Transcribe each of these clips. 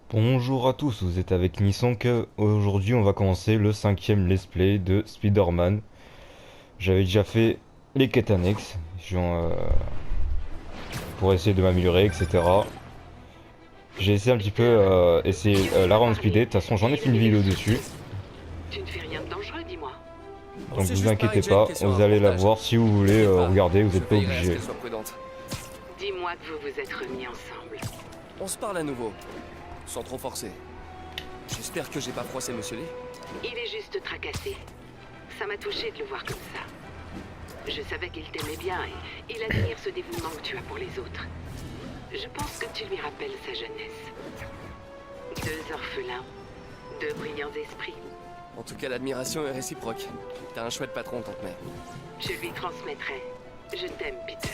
Bonjour à tous, vous êtes avec Nisonk. Aujourd'hui on va commencer le 5e let's play de Spider-Man. J'avais déjà fait les quêtes annexes pour essayer de m'améliorer, etc. J'ai essayé un petit peu la run speedée. De toute façon j'en ai fait une vidéo dessus. Tu ne fais rien de dangereux, dis-moi. Donc vous inquiétez pas, vous allez la voir si vous voulez regarder, vous n'êtes pas obligé. Dis-moi que vous vous êtes remis ensemble. On se parle à nouveau, sans trop forcer. J'espère que j'ai pas froissé Monsieur Lee. Il est juste tracassé. Ça m'a touché de le voir comme ça. Je savais qu'il t'aimait bien et il admire ce dévouement que tu as pour les autres. Je pense que tu lui rappelles sa jeunesse. 2 orphelins, 2 brillants esprits. En tout cas, l'admiration est réciproque. T'as un chouette patron, Tante May. Je lui transmettrai. Je t'aime, Peter.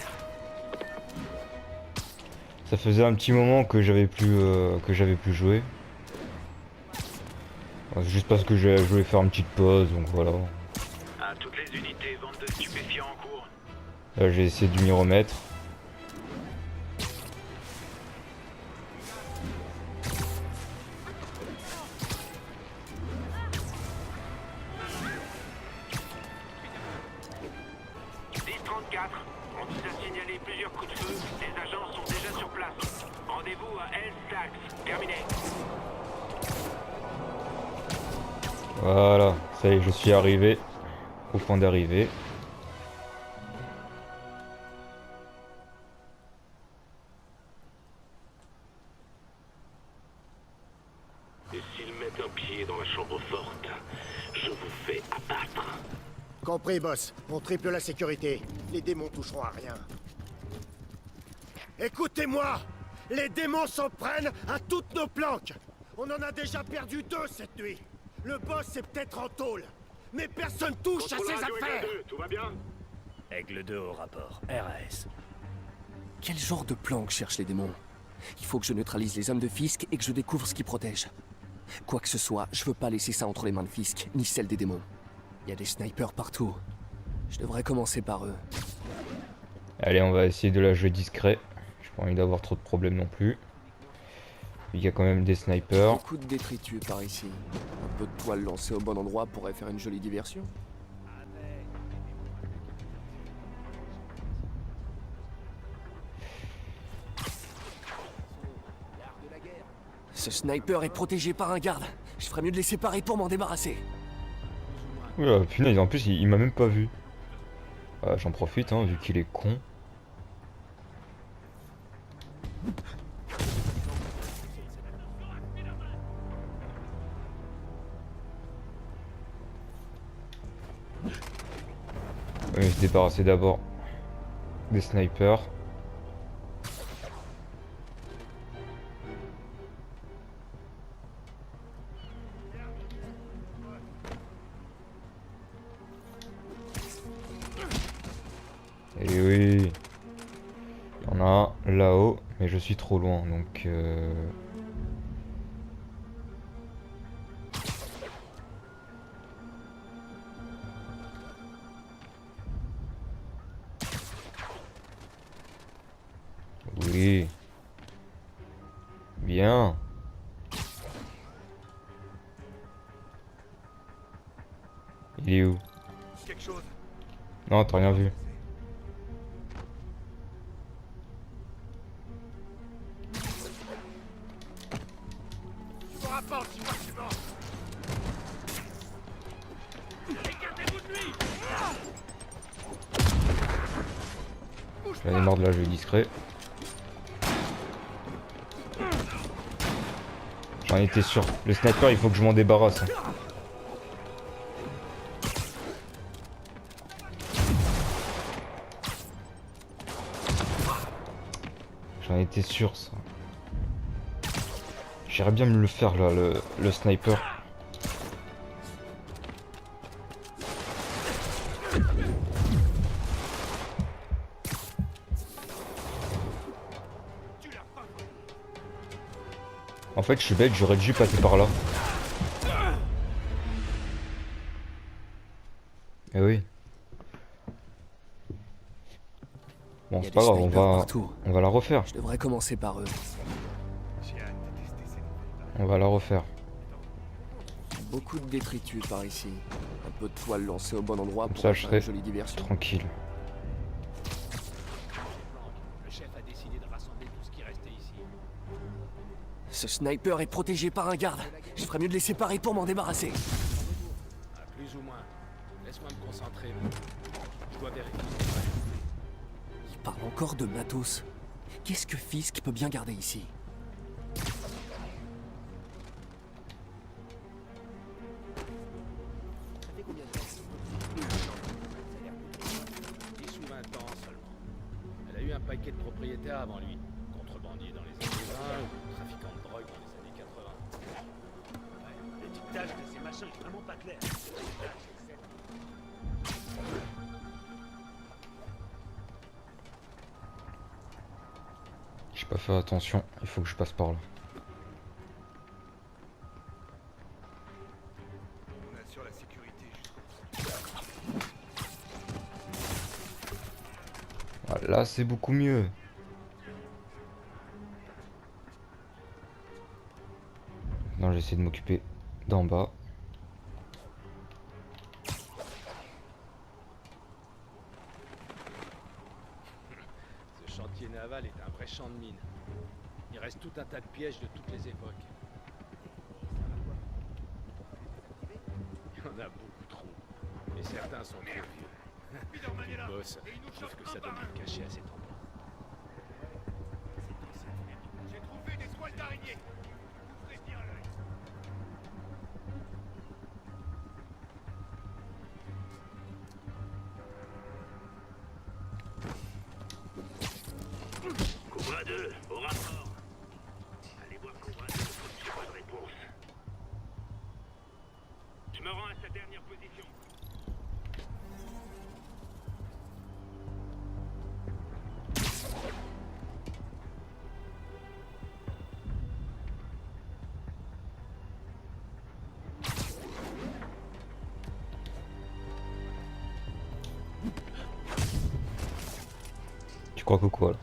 Ça faisait un petit moment que j'avais plus joué. Juste parce que je voulais faire une petite pause, donc voilà. À toutes les unités, vente de stupéfiants en cours. Là j'ai essayé de m'y remettre. On nous a signalé plusieurs coups de feu. Les agents sont déjà sur place. Rendez-vous à El Sax. Terminé. Voilà, ça y est, je suis arrivé au point d'arrivée. Et s'ils mettent un pied dans la chambre forte, je vous fais abattre. Compris, boss. On triple la sécurité. Les démons toucheront à rien. Écoutez-moi! Les démons s'en prennent à toutes nos planques! On en a déjà perdu 2 cette nuit. Le boss est peut-être en tôle, mais personne touche à ses affaires! Tout va bien? Aigle 2 au rapport. RAS. Quel genre de plan que cherchent les démons? Il faut que je neutralise les hommes de Fisk et que je découvre ce qui protège. Quoi que ce soit, je veux pas laisser ça entre les mains de Fisk, ni celles des démons. Il y a des snipers partout. Je devrais commencer par eux. Allez, on va essayer de la jouer discret. J'ai pas envie d'avoir trop de problèmes non plus. Il y a quand même des snipers. Beaucoup de détritus par ici. Un peu de toile lancée au bon endroit pourrait faire une jolie diversion. Ce sniper est protégé par un garde. Je ferais mieux de les séparer pour m'en débarrasser. Oula, punaise, en plus il m'a même pas vu. J'en profite, hein, vu qu'il est con. On va se débarrasser d'abord des snipers. Et oui, il y en a un là-haut, mais je suis trop loin, donc oui, bien. Il est où? Non, t'as rien vu. J'en ai marre de la jeu discret. J'en étais sûr. Le sniper, il faut que je m'en débarrasse. J'en étais sûr, ça. J'aimerais bien me le faire là, le sniper. En fait, je suis bête, j'aurais dû passer par là. Eh oui. Bon, Il y a c'est pas des grave, snipers partout. on va la refaire. Je devrais commencer par eux. On va la refaire. Beaucoup de détritus par ici. Un peu de toile lancée au bon endroit pour Ça, je faire serai une jolie diversion. tranquille. Le chef a décidé de rassembler tout ce qui restait ici. Ce sniper est protégé par un garde. Je ferais mieux de les séparer pour m'en débarrasser. Ah, plus ou moins. Laisse-moi me concentrer. Je dois vérifier. Il parle encore de matos. Qu'est-ce que Fisk peut bien garder ici? Sous 20 ans seulement. Elle a eu un paquet de propriétaires avant lui. Contrebandier dans les années 20 ou trafiquant de drogue dans les années 80. L'étiquetage de ces machins est vraiment pas clair. J'ai pas fait attention, il faut que je passe par là. On assure la sécurité Là, c'est beaucoup mieux. Non, j'essaie de m'occuper d'en bas. Ce chantier naval est un vrai champ de mines. Il reste tout un tas de pièges de toutes les époques. Il y en a beaucoup trop. Et certains sont trop vieux. Le boss trouve que ça donne du cachet à cet endroit. J'ai trouvé des toiles d'araignée. Ouvrez bien l'œil. Cobra 2, au rapport. Allez voir Cobra 2, j'ai pas de réponse. Je me rends à sa dernière position. Tu crois que quoi là?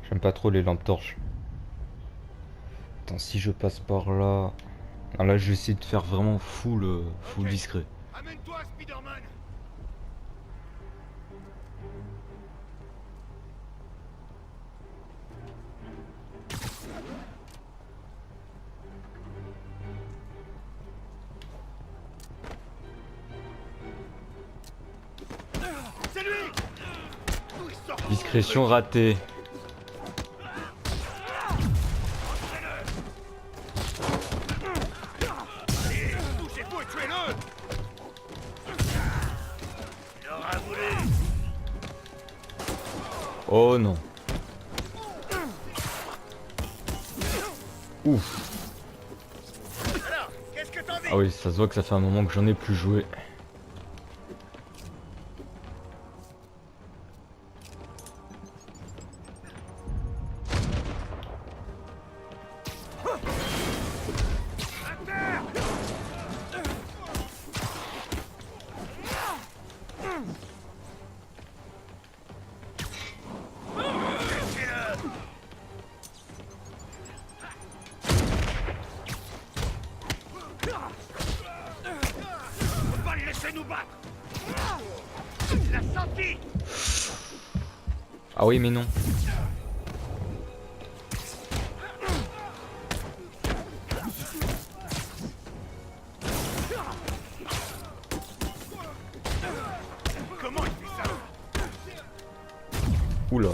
J'aime pas trop les lampes torches. Attends, si je passe par là... Ah, là, je vais essayer de faire vraiment full Ok. discret. Amène-toi, Spider-Man. C'est lui. D'où il sort? Discrétion ratée. Touchez-vous et tuez-le. Il aura voulu. Oh non. Ouf. Alors, qu'est-ce que t'en dis? Ah oui, ça se voit que ça fait un moment que j'en ai plus joué. Faut pas le laisser nous battre. Il l'a senti. Ah oui, mais non. Comment il fait ça? Oula.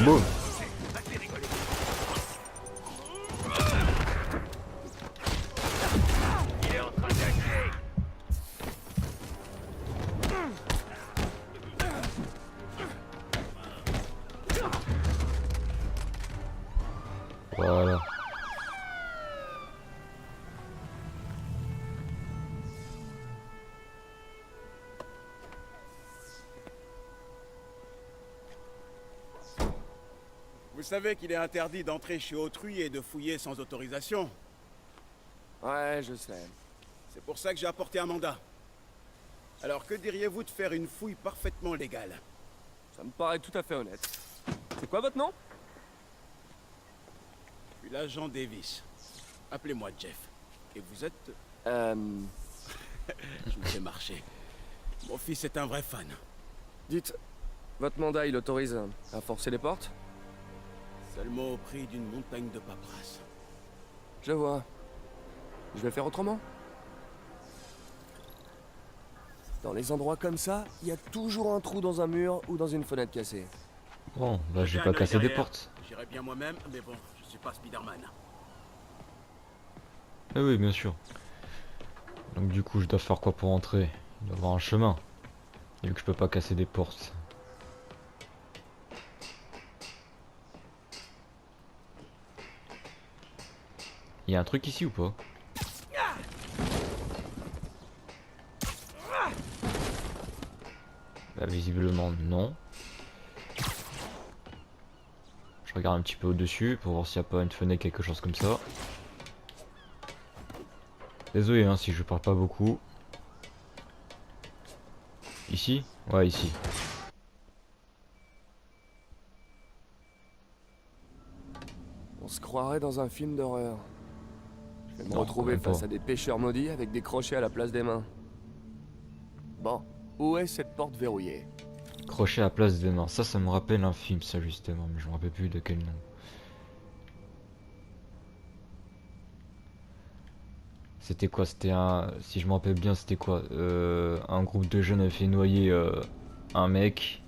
Boum. Il est en train d'acter. Voilà. Vous savez qu'il est interdit d'entrer chez autrui et de fouiller sans autorisation. Ouais, je sais. C'est pour ça que j'ai apporté un mandat. Alors que diriez-vous de faire une fouille parfaitement légale? Ça me paraît tout à fait honnête. C'est quoi votre nom? Je suis l'agent Davis. Appelez-moi Jeff. Et vous êtes... Euh... Je me fais marcher. Mon fils est un vrai fan. Dites, votre mandat, il autorise à forcer les portes? Seulement au prix d'une montagne de paperasse. Je vois. Je vais faire autrement. Dans les endroits comme ça, il y a toujours un trou dans un mur ou dans une fenêtre cassée. Bon, bah j'ai J'ai pas un œil cassé des derrière. portes. J'irai bien moi-même, mais bon, je suis pas Spider-Man. Ah oui, bien sûr. Donc du coup, je dois faire quoi pour entrer? Il doit y avoir un chemin. Vu que je peux pas casser des portes. Il y a un truc ici ou pas? Bah, visiblement non. Je regarde un petit peu au-dessus pour voir s'il n'y a pas une fenêtre, quelque chose comme ça. Désolé hein, si je parle pas beaucoup. Ici? Ouais, ici. On se croirait dans un film d'horreur. Je vais me Non, retrouver quand même face pas. à des pêcheurs maudits avec des crochets à la place des mains. Bon, où est cette porte verrouillée? Crochet à place des mains. Ça me rappelle un film, ça justement, mais je me rappelle plus de quel nom. C'était quoi? C'était un... Si je me rappelle bien, c'était quoi? Un groupe de jeunes avait fait noyer un mec.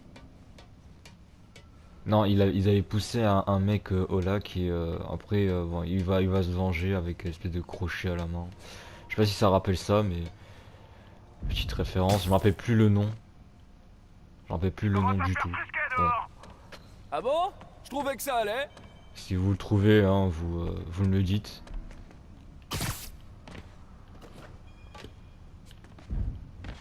Non, ils avaient poussé un mec au lac et après, bon, il va se venger avec une espèce de crochet à la main. Je sais pas si ça rappelle ça, mais... Petite référence, je me rappelle plus le nom. Je me rappelle plus le nom du tout. Bon. Ah bon? Je trouvais que ça allait. Si vous le trouvez, hein, vous me le dites.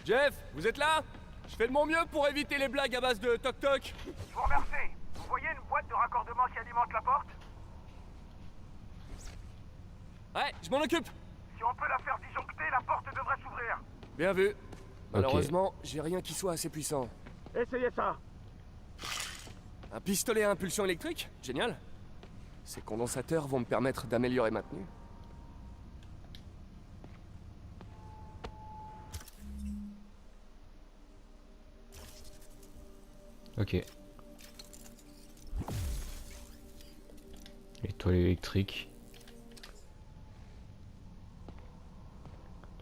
Jeff, vous êtes là? Je fais de mon mieux pour éviter les blagues à base de toc-toc. Je vous remercie. Vous voyez une boîte de raccordement qui alimente la porte? Ouais, je m'en occupe. Si on peut la faire disjoncter, la porte devrait s'ouvrir. Bien vu. Malheureusement, j'ai rien qui soit assez puissant. Essayez ça. Un pistolet à impulsion électrique? Génial. Ces condensateurs vont me permettre d'améliorer ma tenue. Ok. L'étoile électrique.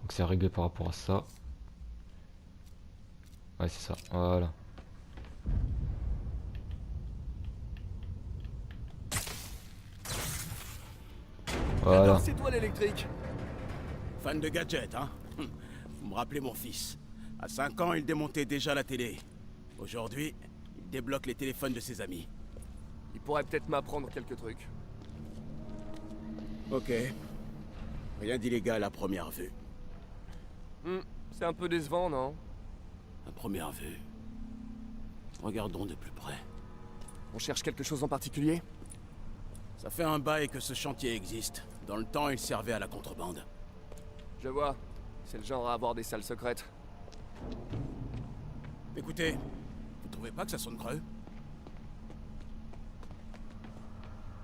Donc c'est réglé par rapport à ça. Ouais, c'est ça. Voilà. Voilà. J'adore ces toiles électriques. Fan de gadgets, hein? Vous me rappelez mon fils. À 5 ans, il démontait déjà la télé. Aujourd'hui, il débloque les téléphones de ses amis. Il pourrait peut-être m'apprendre quelques trucs. Ok. Rien d'illégal à première vue. C'est un peu décevant, non? À première vue. Regardons de plus près. On cherche quelque chose en particulier? Ça fait un bail que ce chantier existe. Dans le temps, il servait à la contrebande. Je vois. C'est le genre à avoir des salles secrètes. Écoutez, vous trouvez pas que ça sonne creux?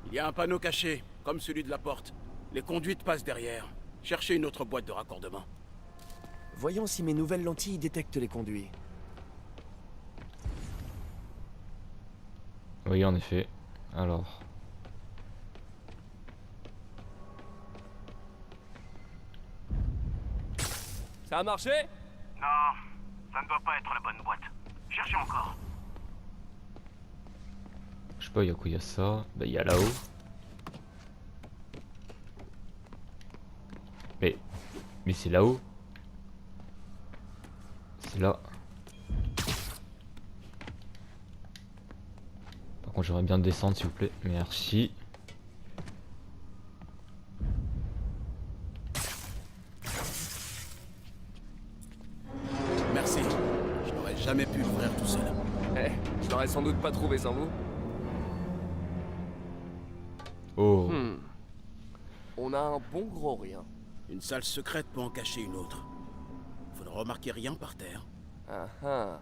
Il y a un panneau caché, comme celui de la porte. Les conduites passent derrière. Cherchez une autre boîte de raccordement. Voyons si mes nouvelles lentilles détectent les conduits. Oui, en effet. Alors. Ça a marché? Non, ça ne doit pas être la bonne boîte. Cherchez encore. Je sais pas, il y a quoi? Il y a ça. Bah, il y a là-haut. Mais c'est là-haut. C'est là. Par contre, j'aimerais bien descendre, s'il vous plaît. Merci. Merci. Je n'aurais jamais pu l'ouvrir tout seul. Eh, je l'aurais sans doute pas trouvé sans vous. Oh. On a un bon gros rien. Une salle secrète peut en cacher une autre. Vous ne remarquez rien par terre. Ah ah.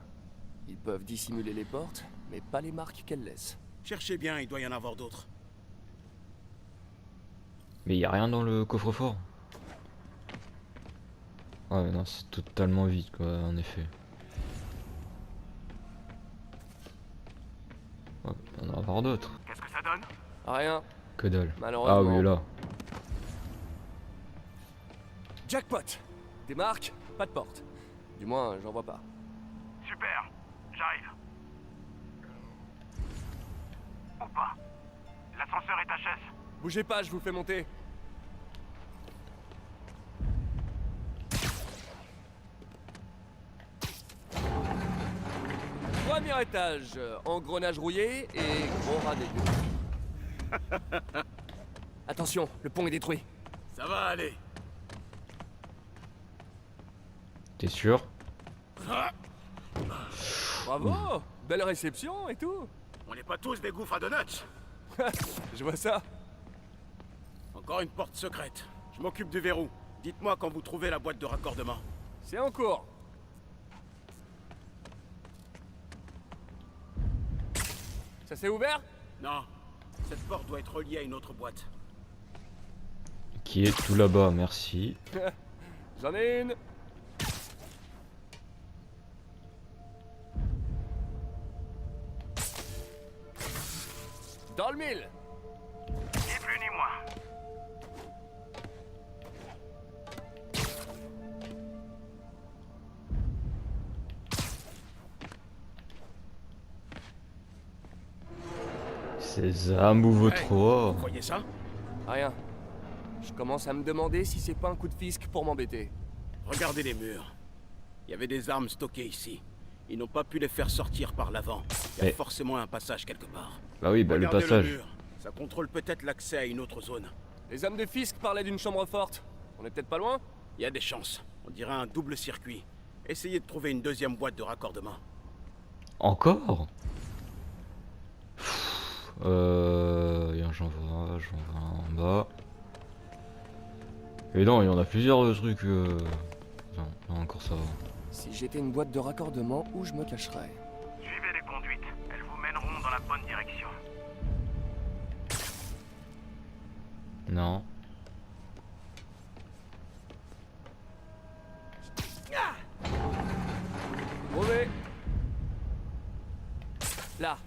Ils peuvent dissimuler les portes, mais pas les marques qu'elles laissent. Cherchez bien, il doit y en avoir d'autres. Mais il y a rien dans le coffre-fort. Ouais, non, c'est totalement vide, quoi, en effet. Ouais, il y en a avoir d'autres. Qu'est-ce que ça donne? Rien. Que dalle. Ah Malheureusement. oui, là. Jackpot. Des marques, pas de porte. Du moins, j'en vois pas. Super, j'arrive. Ou pas. L'ascenseur est HS. Bougez pas, je vous fais monter. Premier étage, engrenage rouillé et gros rat dégueu. Attention, le pont est détruit. Ça va aller. T'es sûr? Bravo, belle réception et tout. On n'est pas tous des gouffres à donuts. Je vois ça. Encore une porte secrète. Je m'occupe du verrou. Dites-moi quand vous trouvez la boîte de raccordement. C'est en cours. Ça s'est ouvert? Non. Cette porte doit être reliée à une autre boîte. Qui est tout là-bas, merci. J'en ai une. Dans le mille. Ni plus ni moins. Sésame, ouvre Hey, toi. vous croyez ça? Rien. Je commence à me demander si c'est pas un coup de fisc pour m'embêter. Regardez les murs. Il y avait des armes stockées ici. Ils n'ont pas pu les faire sortir par l'avant. Il y a Mais- forcément un passage quelque part. Bah oui, bah le Regardez passage. mur. Ça contrôle peut-être l'accès à une autre zone. Les hommes de fisc parlaient d'une chambre forte. On est peut-être pas loin? Il y a des chances. On dirait un double circuit. Essayez de trouver une deuxième boîte de raccordement. Encore? J'en vois un en bas. Et non, il y en a plusieurs trucs. Non, non, encore ça va. Si j'étais une boîte de raccordement, où je me cacherais? Suivez les conduites. Elles vous mèneront dans la bonne direction. Non. Mauvais. Là.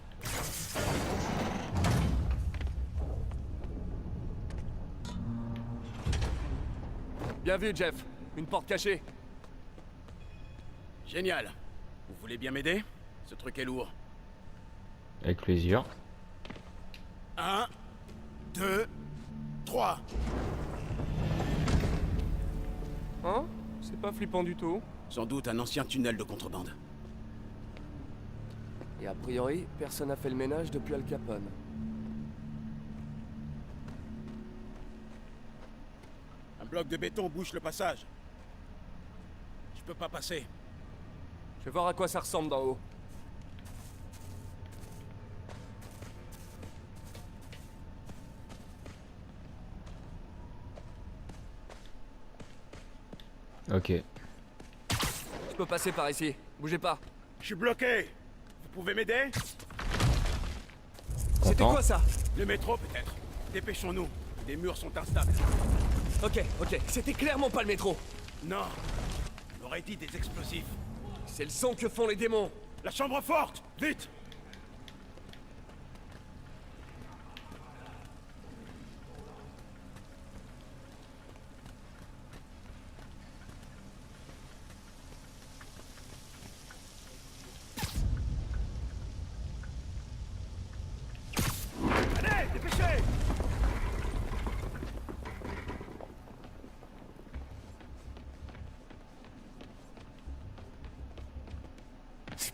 Bien vu, Jeff. Une porte cachée. Génial. Vous voulez bien m'aider? Ce truc est lourd. Avec plaisir. 1, 2, 3. Hein? C'est pas flippant du tout. Sans doute un ancien tunnel de contrebande. Et a priori, personne n'a fait le ménage depuis Al Capone. Un bloc de béton bouche le passage. Je peux pas passer. Je vais voir à quoi ça ressemble d'en haut. Ok. Je peux passer par ici. Bougez pas. Je suis bloqué. Vous pouvez m'aider? C'était Content. quoi ça? Le métro peut-être. Dépêchons-nous. Les murs sont instables. Ok, ok. C'était clairement pas le métro. Non. On aurait dit des explosifs. C'est le son que font les démons. La chambre forte! Vite!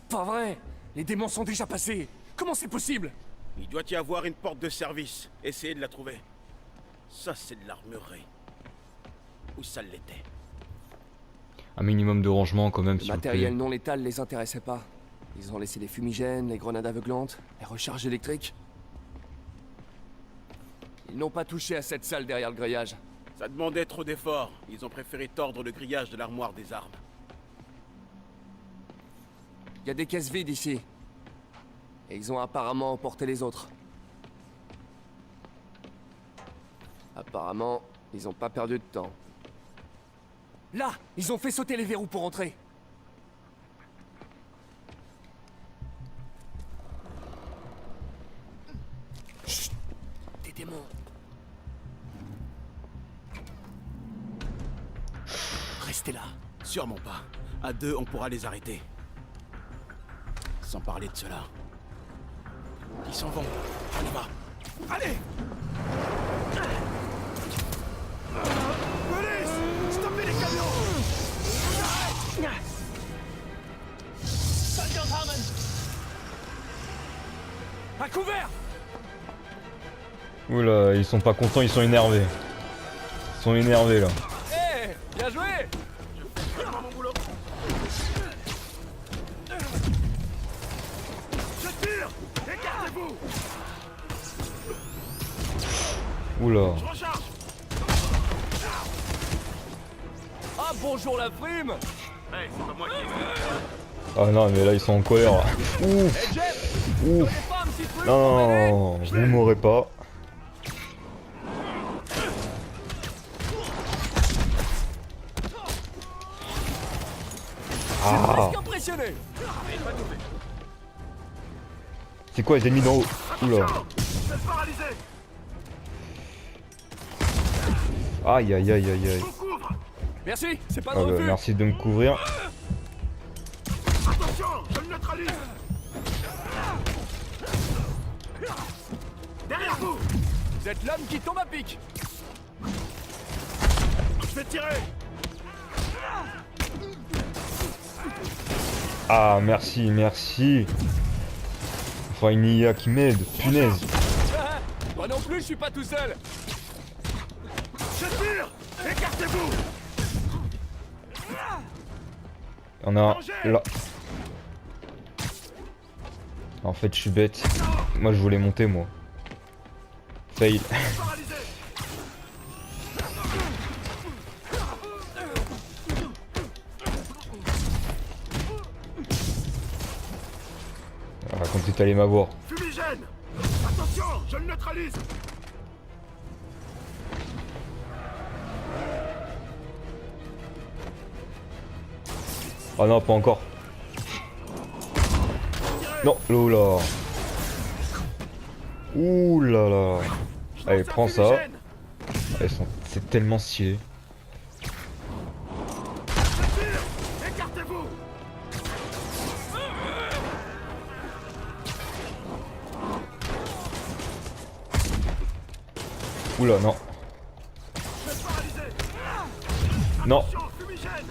Pas vrai! Les démons sont déjà passés! Comment c'est possible? Il doit y avoir une porte de service. Essayez de la trouver. Ça, c'est de l'armurerie. Ou ça l'était. Un minimum de rangement quand même, Le s'il vous matériel plaît. non létal les intéressait pas. Ils ont laissé les fumigènes, les grenades aveuglantes, les recharges électriques. Ils n'ont pas touché à cette salle derrière le grillage. Ça demandait trop d'efforts. Ils ont préféré tordre le grillage de l'armoire des armes. Il y a des caisses vides ici. Et ils ont apparemment emporté les autres. Apparemment, ils ont pas perdu de temps. Là! Ils ont fait sauter les verrous pour entrer. Chut! Des démons. Restez là. Sûrement pas. À deux, on pourra les arrêter. Sans parler de cela. Ils s'en vont. On y va. Allez! Police! Stoppez les camions! À couvert! Oula, ils sont pas contents, ils sont énervés. Ils sont énervés là. Hé! Bien joué! Je tire! Écartez-vous! Oula. Je recharge! Ah bonjour la prime! Hey, c'est pas moi qui... Ah non, mais là ils sont en colère. Là. Ouf. Ouf. Pas un petit truc Non, non, non, vous m'aurez pas. Ah. presque impressionné! C'est quoi les ennemis d'en haut? Oula. Je vais paralyser! Aïe aïe aïe aïe aïe. Je vous couvre! Merci, c'est pas de Ah bah, refus! merci de me couvrir. Attention! Je le neutralise! Derrière vous! Vous êtes l'homme qui tombe à pic! Je vais tirer! Ah merci, merci. Enfin une IA qui m'aide, punaise. Moi non plus, je suis pas tout seul! Je tire! Écartez-vous! On a là. En fait je suis bête. Moi je voulais monter moi. Fail. Paralysé! Ah, quand t'es allé m'avoir. Fumigène! Attention! Je le neutralise! Ah non, pas encore. Non, là. Ouh là là. Allez, prends ça. Fumigène! C'est tellement stylé. Je tire! Écartez-vous! Oula, non. Je vais paralyser! Non. Attention! Fumigène!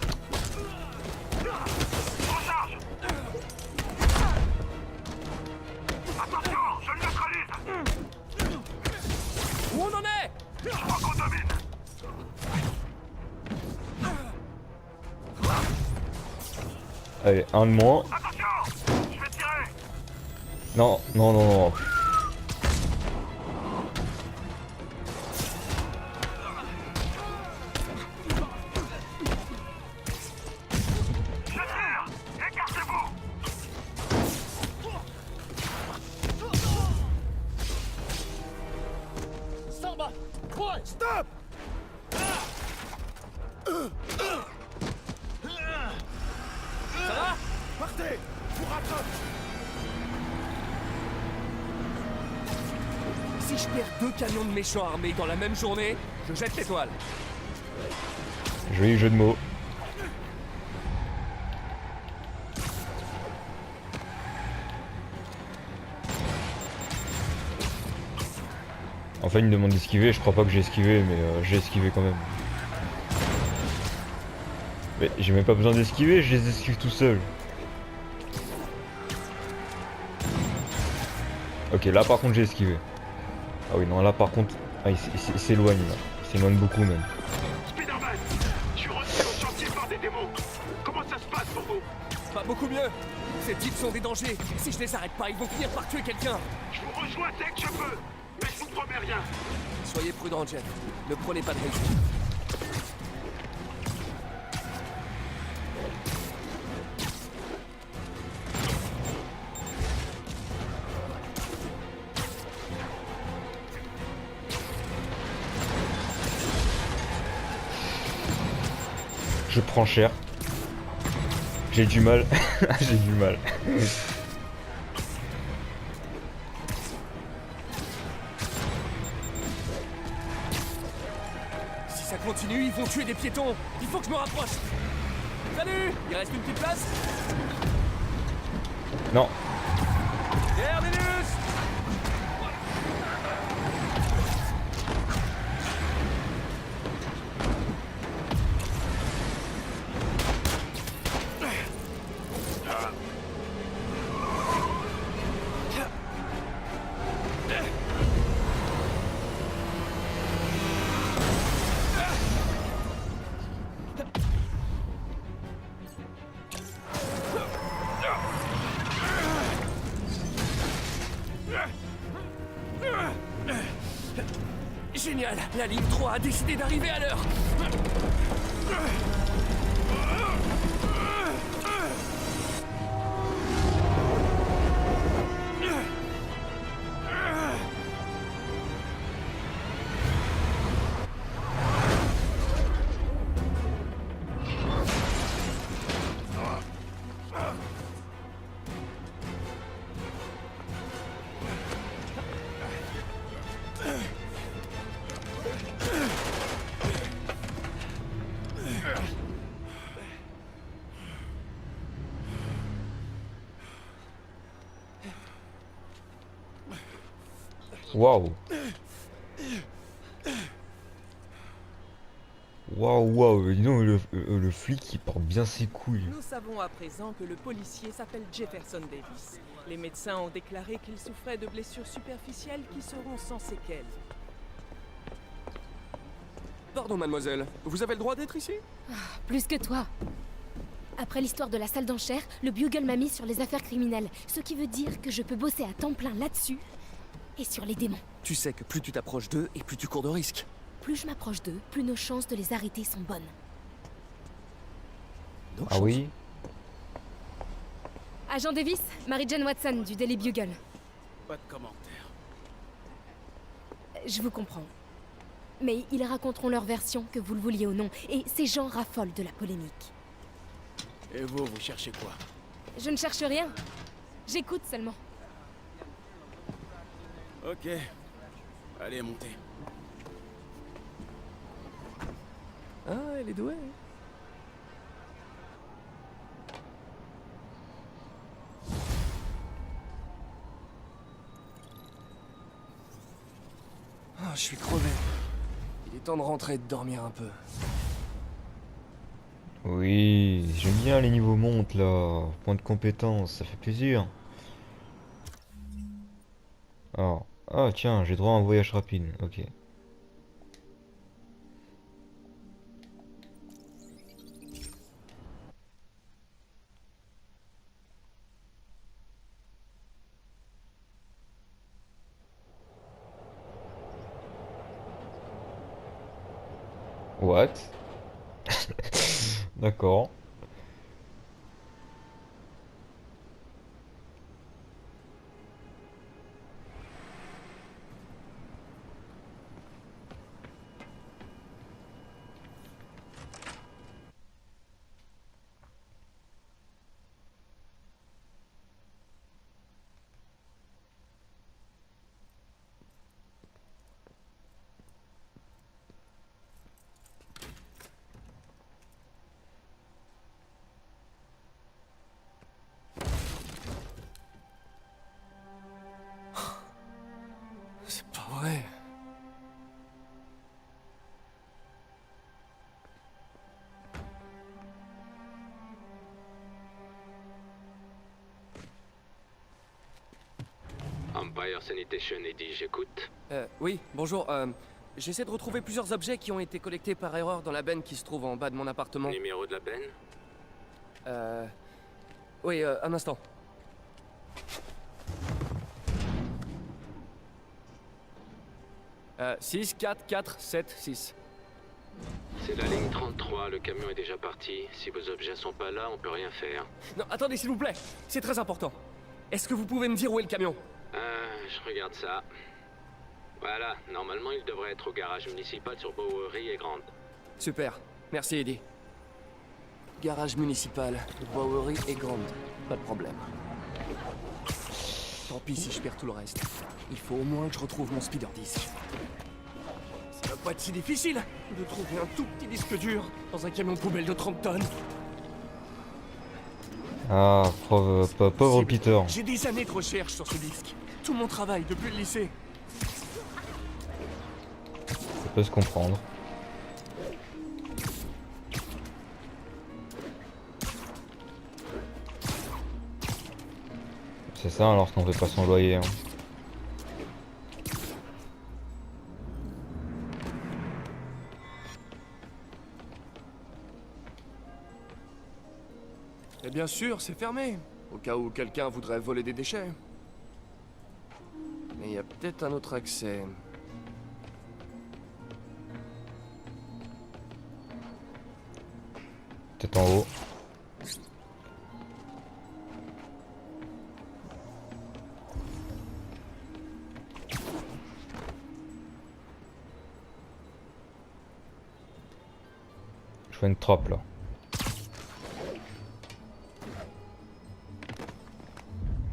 Recharge! Attention! Je le neutralise! Où on en est? Je crois qu'on domine! Allez, un de moins. Attention! Je vais tirer! Non, non, non, non. Je tire! Écartez-vous! Samba! Ouais! Stop! Ça va? Partez! Je vous rattrape! Si je perds 2 camions de méchants armés dans la même journée, je jette l'étoile. Joli jeu de mots. Enfin, il me demande d'esquiver. Je crois pas que j'ai esquivé, mais j'ai esquivé quand même. Mais j'ai même pas besoin d'esquiver, je les esquive tout seul. Ok, là par contre j'ai esquivé. Ah oui, non, là par contre, ah, il s'éloigne là. Il s'éloigne beaucoup même. Spider-Man, je suis retenu au chantier par des démons. Comment ça se passe pour vous? Pas beaucoup mieux. Ces types sont des dangers. Si je les arrête pas, ils vont finir par tuer quelqu'un. Je vous rejoins dès que je peux, mais je vous promets rien. Soyez prudent, Jet. Ne prenez pas de risques. Je prends cher. J'ai du mal. J'ai du mal. Si ça continue, ils vont tuer des piétons. Il faut que je me rapproche. Salut! Il reste une petite place? Non. Terminus! Génial! La ligne 3 a décidé d'arriver à l'heure! Waouh. Waouh, waouh. Dis donc, le flic il porte bien ses couilles. Nous savons à présent que le policier s'appelle Jefferson Davis. Les médecins ont déclaré qu'il souffrait de blessures superficielles qui seront sans séquelles. Pardon, mademoiselle. Vous avez le droit d'être ici? Plus que toi. Après l'histoire de la salle d'enchères, le Bugle m'a mis sur les affaires criminelles, ce qui veut dire que je peux bosser à temps plein là-dessus et sur les démons. Tu sais que plus tu t'approches d'eux et plus tu cours de risques. Plus je m'approche d'eux, plus nos chances de les arrêter sont bonnes. Donc, Ah oui. Agent Davis, Mary-Jane Watson du Daily Bugle. Pas de commentaire. Je vous comprends. Mais ils raconteront leur version, que vous le vouliez ou non, et ces gens raffolent de la polémique. Et vous cherchez quoi? Je ne cherche rien. J'écoute seulement. Ok. Allez, montez. Ah, elle est douée. Ah, je suis crevé. Il est temps de rentrer et de dormir un peu. Oui, j'aime bien les niveaux montent là. Point de compétence, ça fait plaisir. Alors, ah tiens, j'ai droit à un voyage rapide. Ok. What? D'accord. Empire Sanitation, Eddie, j'écoute. Oui, bonjour. J'essaie de retrouver plusieurs objets qui ont été collectés par erreur dans la benne qui se trouve en bas de mon appartement. Numéro de la benne? Oui, un instant. « 6, 4, 4, 7, 6. C'est la ligne 33, le camion est déjà parti. Si vos objets sont pas là, on peut rien faire. Non, attendez, s'il vous plaît. C'est très important. Est-ce que vous pouvez me dire où est le camion? Je regarde ça. Voilà, normalement il devrait être au garage municipal sur Bowery et Grand. Super. Merci, Eddie. Garage municipal, Bowery et Grand. Pas de problème. Tant pis si je perds tout le reste. Il faut au moins que je retrouve mon speeder disc. Ça va pas être si difficile de trouver un tout petit disque dur dans un camion poubelle de 30 tonnes. Ah, pauvre Peter. J'ai des années de recherche sur ce disque. Tout mon travail depuis le lycée. Ça peut se comprendre. C'est ça lorsqu'on fait pas son loyer. Hein. Et bien sûr, c'est fermé. Au cas où quelqu'un voudrait voler des déchets. Mais il y a peut-être un autre accès. Peut-être en haut. Je vois une trappe là.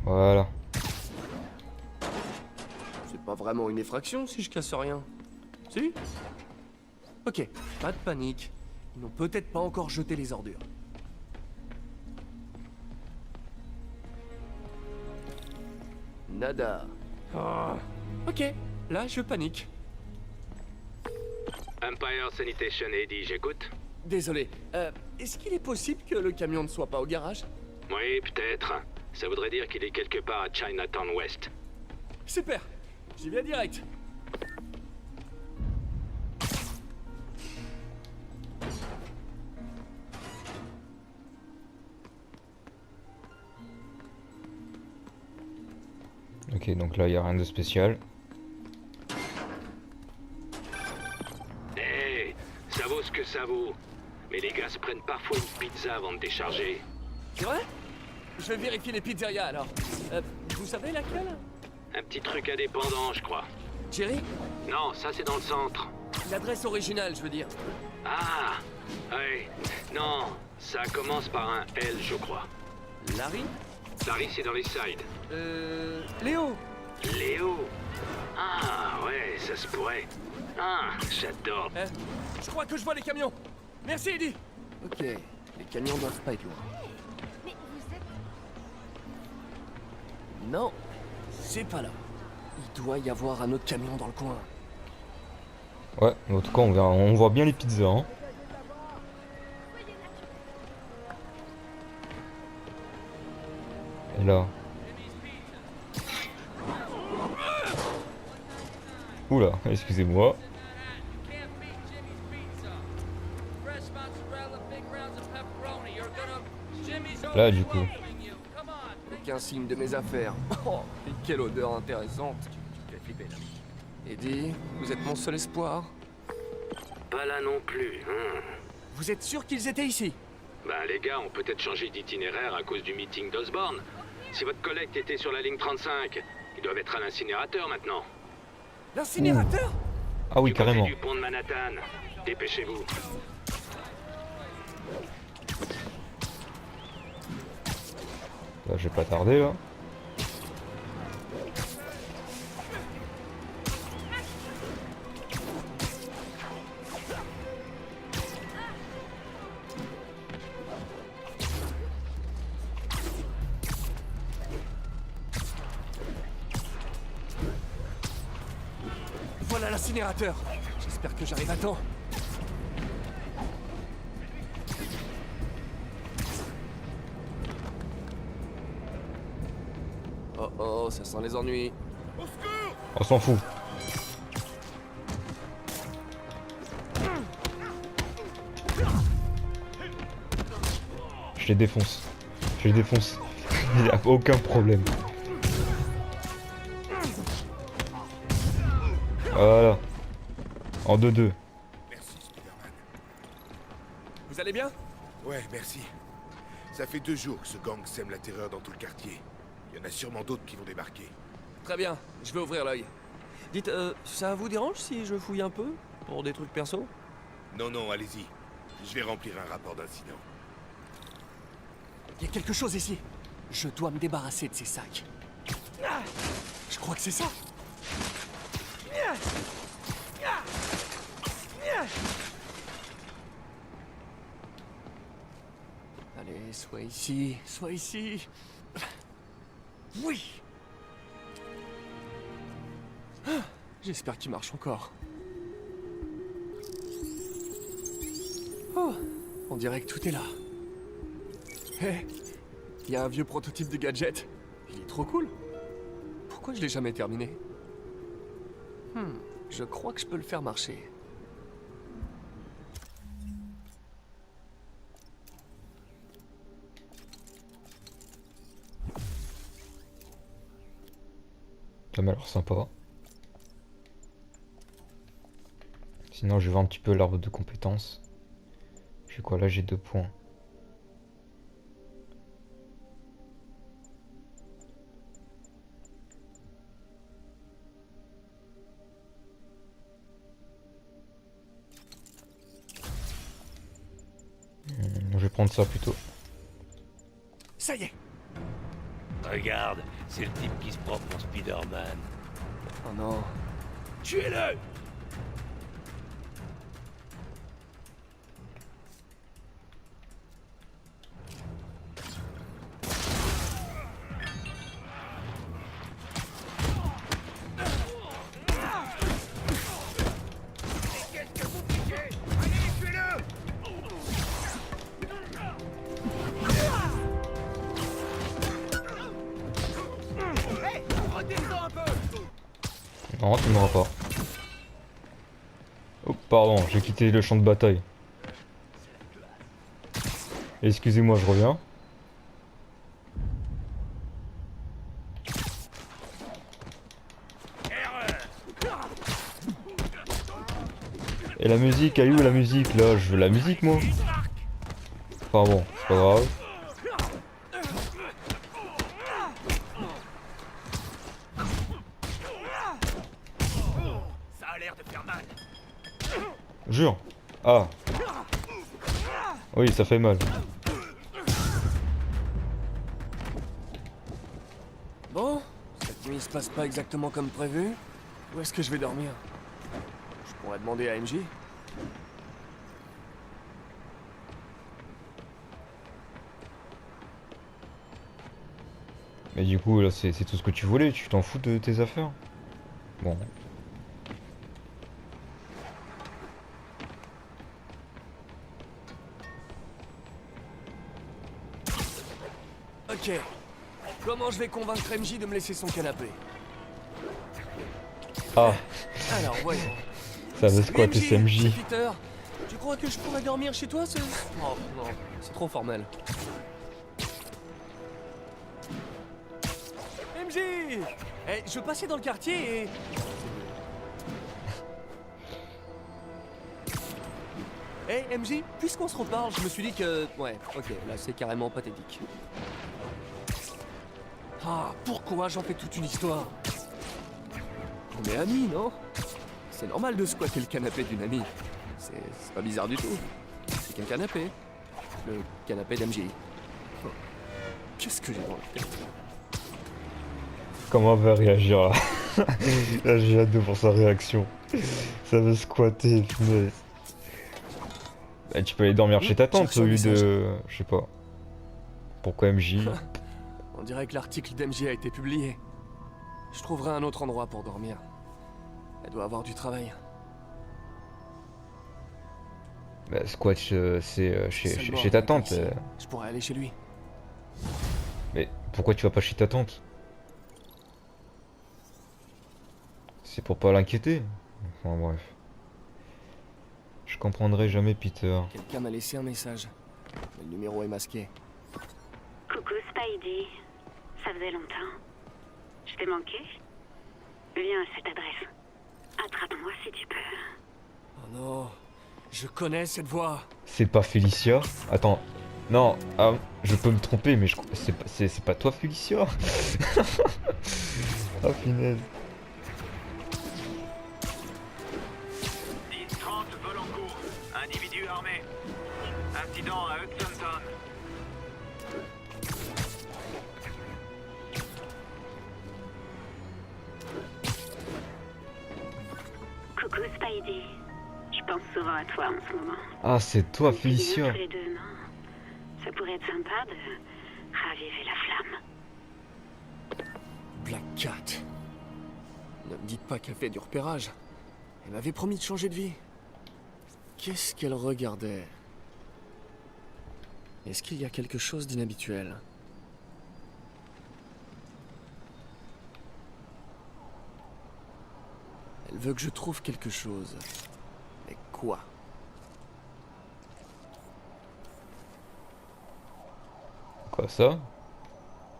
Voilà. C'est pas vraiment une effraction si je casse rien. Si? Ok, pas de panique. Ils n'ont peut-être pas encore jeté les ordures. Nada. Ah. Ok, là je panique. Empire Sanitation, Eddie, j'écoute. Désolé, est-ce qu'il est possible que le camion ne soit pas au garage? Oui, peut-être. Ça voudrait dire qu'il est quelque part à Chinatown West. Super, j'y vais direct. Ok, donc là il n'y a rien de spécial. Hé, ça vaut ce que ça vaut. Mais les gars se prennent parfois une pizza avant de décharger. C'est vrai? Je vais vérifier les pizzerias alors. Vous savez laquelle? Un petit truc indépendant, je crois. Jerry? Non, ça c'est dans le centre. L'adresse originale, je veux dire. Ah, oui. Non, ça commence par un L, je crois. Larry? Larry, c'est dans les sides. Léo? Léo? Ah, ouais, ça se pourrait. Ah, j'adore. Je crois que je vois les camions. Merci, Eddie. Ok, les camions doivent pas être loin. Mais vous êtes... Non, c'est pas là. Il doit y avoir un autre camion dans le coin. Ouais, en tout cas on voit bien les pizzas. Hein. Et là. Oula, excusez-moi. Là du coup. Aucun signe de mes affaires. Oh, et quelle odeur intéressante. Tu fais flipper là. Eddie, vous êtes mon seul espoir. Pas là non plus, hein. Vous êtes sûr qu'ils étaient ici? Ben les gars ont peut-être changé d'itinéraire à cause du meeting d'Osborne. Si votre collègue était sur la ligne 35, ils doivent être à l'incinérateur maintenant. L'incinérateur? Ah oui, Du côté carrément. du pont de Manhattan. Dépêchez-vous. Là, je vais pas tarder là. Voilà l'incinérateur. J'espère que j'arrive à temps. Oh oh, ça sent les ennuis. On s'en fout. Je les défonce. Je les défonce. Il n'y a aucun problème. Voilà. En 2-2. Merci, Spider-Man. Vous allez bien? Ouais, merci. Ça fait 2 jours que ce gang sème la terreur dans tout le quartier. Il y en a sûrement d'autres qui vont débarquer. Très bien, je vais ouvrir l'œil. Dites, ça vous dérange si je fouille un peu? Pour des trucs perso? Non, non, allez-y. Je vais remplir un rapport d'incident. Il y a quelque chose ici. Je dois me débarrasser de ces sacs. Je crois que c'est ça. Allez, sois ici, sois ici. Oui. J'espère qu'il marche encore. Oh, on dirait que tout est là. Hé, il y a un vieux prototype de gadget. Il est trop cool. Pourquoi je l'ai jamais terminé? Je crois que je peux le faire marcher. Ça m'a l'air sympa. Sinon je vais voir un petit peu l'arbre de compétences. J'ai quoi là? J'ai 2 points. Je vais prendre ça plutôt. Ça y est. Regarde, c'est le type qui se prend pour Spider-Man. Oh non. Tuez-le! Non, tu m'auras pas. Oh, pardon, j'ai quitté le champ de bataille. Excusez-moi, je reviens. Et la musique, elle est où la musique là? Je veux la musique moi. Enfin bon, c'est pas grave. Ça a l'air de faire mal. Jure. Ah. Oui, ça fait mal. Bon, cette nuit se passe pas exactement comme prévu. Où est-ce que je vais dormir? Je pourrais demander à MJ. Mais du coup là c'est tout ce que tu voulais, tu t'en fous de tes affaires? Bon. Ok. Comment je vais convaincre MJ de me laisser son canapé? Ah, Alors, voyons. ça veut squatter c'est SMJ. Peter, tu crois que je pourrais dormir chez toi ce... Oh non, c'est trop formel. MJ! Eh, je passais dans le quartier et... Eh, MJ, puisqu'on se reparle, je me suis dit que... Ouais, ok, là c'est carrément pathétique. Ah, pourquoi j'en fais toute une histoire? On est amis, non? C'est normal de squatter le canapé d'une amie. C'est pas bizarre du tout. C'est qu'un canapé. Le canapé d'MJ. Oh. Qu'est-ce que j'ai dans le tête? Comment elle va réagir là? Là j'ai hâte de voir sa réaction. Ça veut squatter, punaise. Bah, tu peux aller dormir chez ta tante au lieu de... Je sais pas. Pourquoi MJ? On dirait que l'article d'MJ a été publié. Je trouverai un autre endroit pour dormir. Elle doit avoir du travail. Bah squat c'est chez Seulement ta avec tante. Alexis, Je pourrais aller chez lui. Mais pourquoi tu vas pas chez ta tante? C'est pour pas l'inquiéter. Enfin bref. Je comprendrai jamais Peter. Quelqu'un m'a laissé un message. Mais le numéro est masqué. Coucou Spidey. Ça faisait longtemps. Je t'ai manqué? Viens à cette adresse. Attrape-moi si tu peux. Oh non, je connais cette voix. C'est pas Felicia? Attends. Non, ah, je peux me tromper, mais c'est pas toi Felicia? Ah punaise. 10-30 vol en cours. Individu armé. Incident à Hudson Town. Coucou Spidey. Je pense souvent à toi en ce moment. Ah, c'est toi On fait bien Felicia. tous les deux, non? Ça pourrait être sympa de raviver la flamme. Black Cat. Ne me dites pas qu'elle fait du repérage. Elle m'avait promis de changer de vie. Qu'est-ce qu'elle regardait? Est-ce qu'il y a quelque chose d'inhabituel? Elle veut que je trouve quelque chose. Mais quoi? Quoi ça?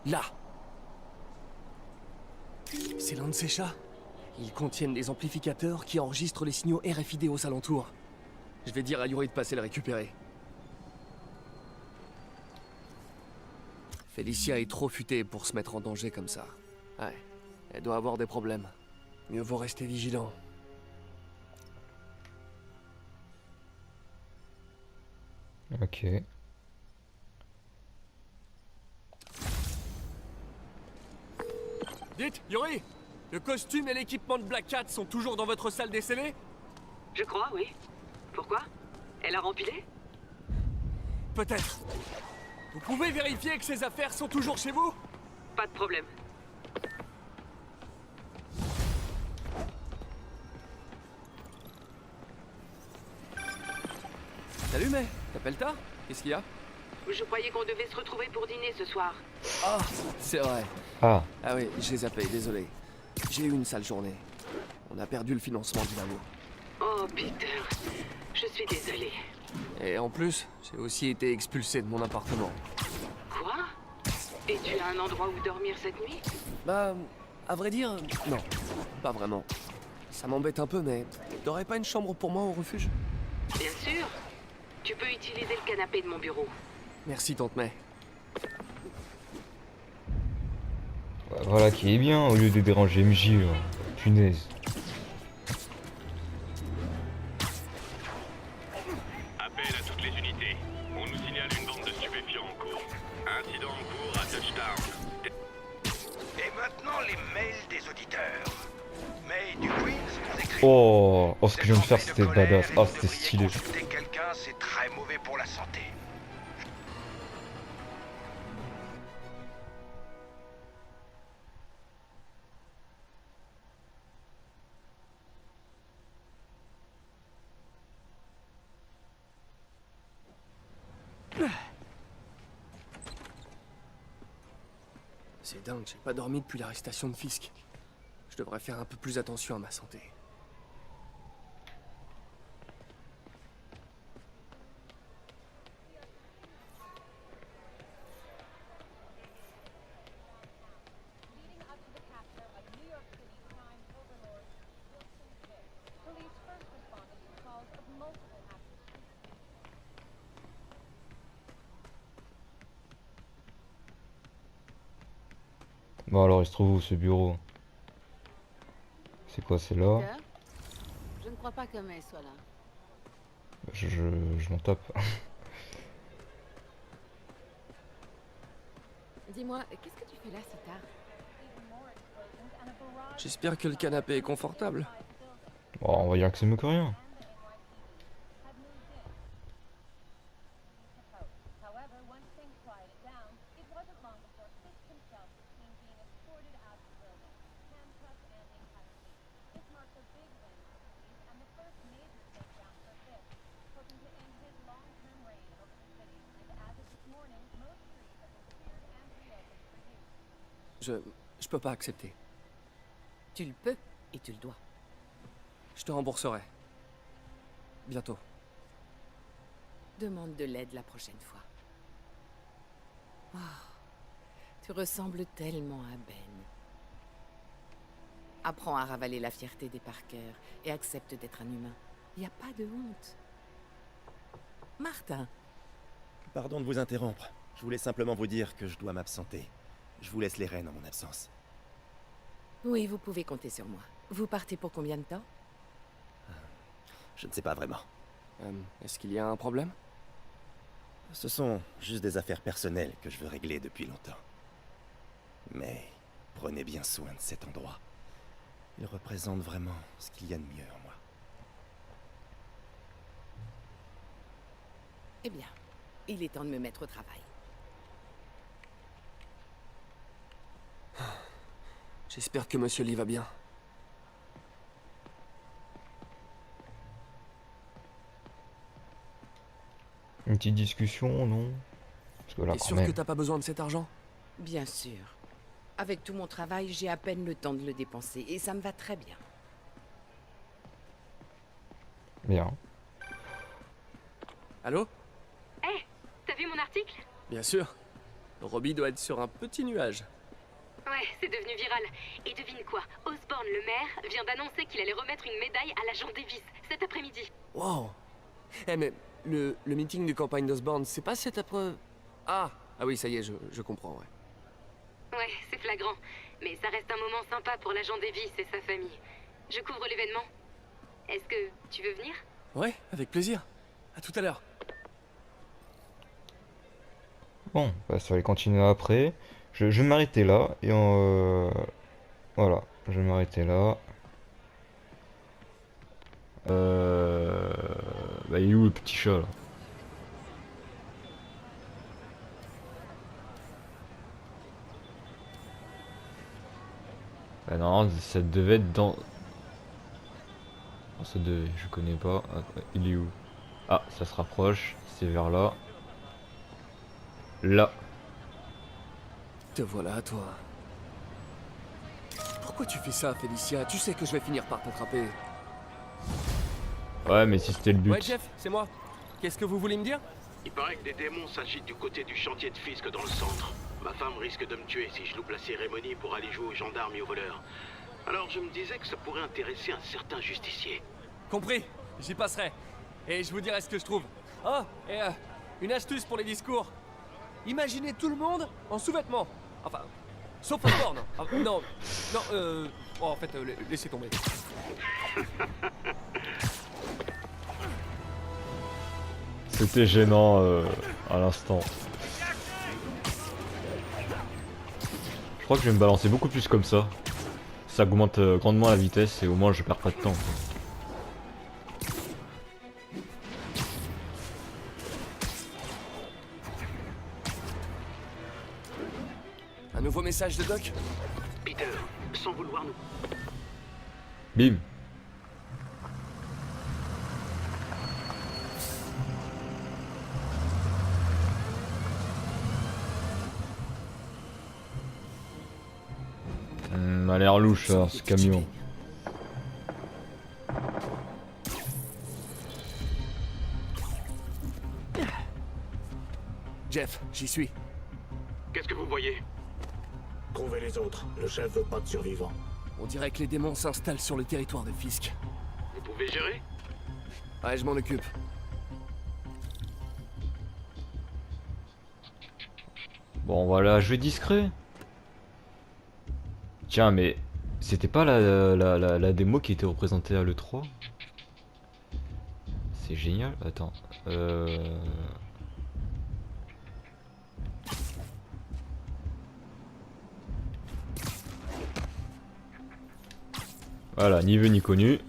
Là! C'est l'un de ces chats. Ils contiennent des amplificateurs qui enregistrent les signaux RFID aux alentours. Je vais dire à Yuri de passer le récupérer. Felicia est trop futée pour se mettre en danger comme ça. Ouais, elle doit avoir des problèmes. Mieux vaut rester vigilant. Ok. Dites, Yuri! Le costume et l'équipement de Black Cat sont toujours dans votre salle d'essai? Je crois, oui. Pourquoi? Elle a rempilé? Peut-être. Vous pouvez vérifier que ces affaires sont toujours chez vous? Pas de problème. Salut, May. T'appelles tard? Qu'est-ce qu'il y a? Je croyais qu'on devait se retrouver pour dîner ce soir. Ah, c'est vrai. Ah, Ah oui, je les appelle, désolé. J'ai eu une sale journée. On a perdu le financement du labo. Oh, Peter. Je suis désolée. Et en plus, j'ai aussi été expulsé de mon appartement. Quoi? Et tu as un endroit où dormir cette nuit? Bah, à vrai dire, non. Pas vraiment. Ça m'embête un peu, mais t'aurais pas une chambre pour moi au refuge? Bien sûr. Tu peux utiliser le canapé de mon bureau. Merci, tante May. voilà qui est bien au lieu de déranger MJ là. Punaise. Appel à toutes les unités. On nous signale une bande de stupéfiants en cours. Incident en cours à Touchdown. Et maintenant, les mails des auditeurs. Mail du Queens nous écrit... Oh, ce que je viens de faire c'était badass. Ah, c'était stylé. Consulter quelqu'un, c'est très mauvais pour la santé. C'est dingue, j'ai pas dormi depuis l'arrestation de Fisk. Je devrais faire un peu plus attention à ma santé. Bon alors il se trouve où ce bureau? C'est quoi, c'est là? Peter, je ne crois pas que May soit là. Je m'en tape. Dis-moi, qu'est-ce que tu fais là si tard? J'espère que le canapé est confortable. Bon, on va dire que c'est mieux que rien. Je peux pas accepter. Tu le peux et tu le dois. Je te rembourserai. Bientôt. Demande de l'aide la prochaine fois. Oh, tu ressembles tellement à Ben. Apprends à ravaler la fierté des Parker et accepte d'être un humain. Il n'y a pas de honte. Martin. Pardon de vous interrompre. Je voulais simplement vous dire que je dois m'absenter. Je vous laisse les rênes en mon absence. Oui, vous pouvez compter sur moi. Vous partez pour combien de temps? Je ne sais pas vraiment. Est-ce qu'il y a un problème? Ce sont juste des affaires personnelles que je veux régler depuis longtemps. Mais prenez bien soin de cet endroit. Il représente vraiment ce qu'il y a de mieux en moi. Eh bien, il est temps de me mettre au travail. J'espère que Monsieur Lee va bien. Une petite discussion, non? Parce que là, T'es quand sûr même. que t'as pas besoin de cet argent? Bien sûr. Avec tout mon travail, j'ai à peine le temps de le dépenser, et ça me va très bien. Bien. Allô? Hé, t'as vu mon article? Bien sûr. Robbie doit être sur un petit nuage. Ouais, c'est devenu viral. Et devine quoi? Osborn, le maire, vient d'annoncer qu'il allait remettre une médaille à l'agent Davis cet après-midi. Wow. Eh mais le meeting de campagne d'Osborn, c'est pas cet après... Ah oui, ça y est, je comprends, ouais. Ouais, c'est flagrant. Mais ça reste un moment sympa pour l'agent Davis et sa famille. Je couvre l'événement. Est-ce que tu veux venir? Ouais, avec plaisir. À tout à l'heure. Bon, bah, ça va aller continuer après. Je vais m'arrêter là. Et voilà, je vais m'arrêter là. Bah, il est où le petit chat là? Bah non, ça devait être dans... Oh, ça devait, je connais pas. Ah, il est où? Ah, ça se rapproche, c'est vers là. Là. Te voilà, toi. Pourquoi tu fais ça, Félicia? Tu sais que je vais finir par t'attraper. Ouais, mais si c'était le but. Ouais, Jeff, c'est moi. Qu'est-ce que vous voulez me dire? Il paraît que des démons s'agitent du côté du chantier de Fisk dans le centre. Ma femme risque de me tuer si je loupe la cérémonie pour aller jouer aux gendarmes et aux voleurs. Alors je me disais que ça pourrait intéresser un certain justicier. Compris, j'y passerai. Et je vous dirai ce que je trouve. Oh, et une astuce pour les discours. Imaginez tout le monde en sous-vêtements. Enfin, sauf Osborn. Ah, non, oh, en fait, laissez tomber. C'était gênant à l'instant. Je crois que je vais me balancer beaucoup plus comme ça. Ça augmente grandement la vitesse et au moins je perds pas de temps. Un nouveau message de Doc? Peter, sans vouloir nous... Bim. A l'air louche ça, ce camion. Jeff, j'y suis. Qu'est-ce que vous voyez? Trouvez les autres. Le chef veut pas de survivants. On dirait que les démons s'installent sur le territoire de Fisk. Vous pouvez gérer? Ouais, je m'en occupe. Bon voilà, je vais discret. Tiens, mais c'était pas la démo qui était représentée à l'E3? C'est génial. Attends. Voilà, ni vu ni connu.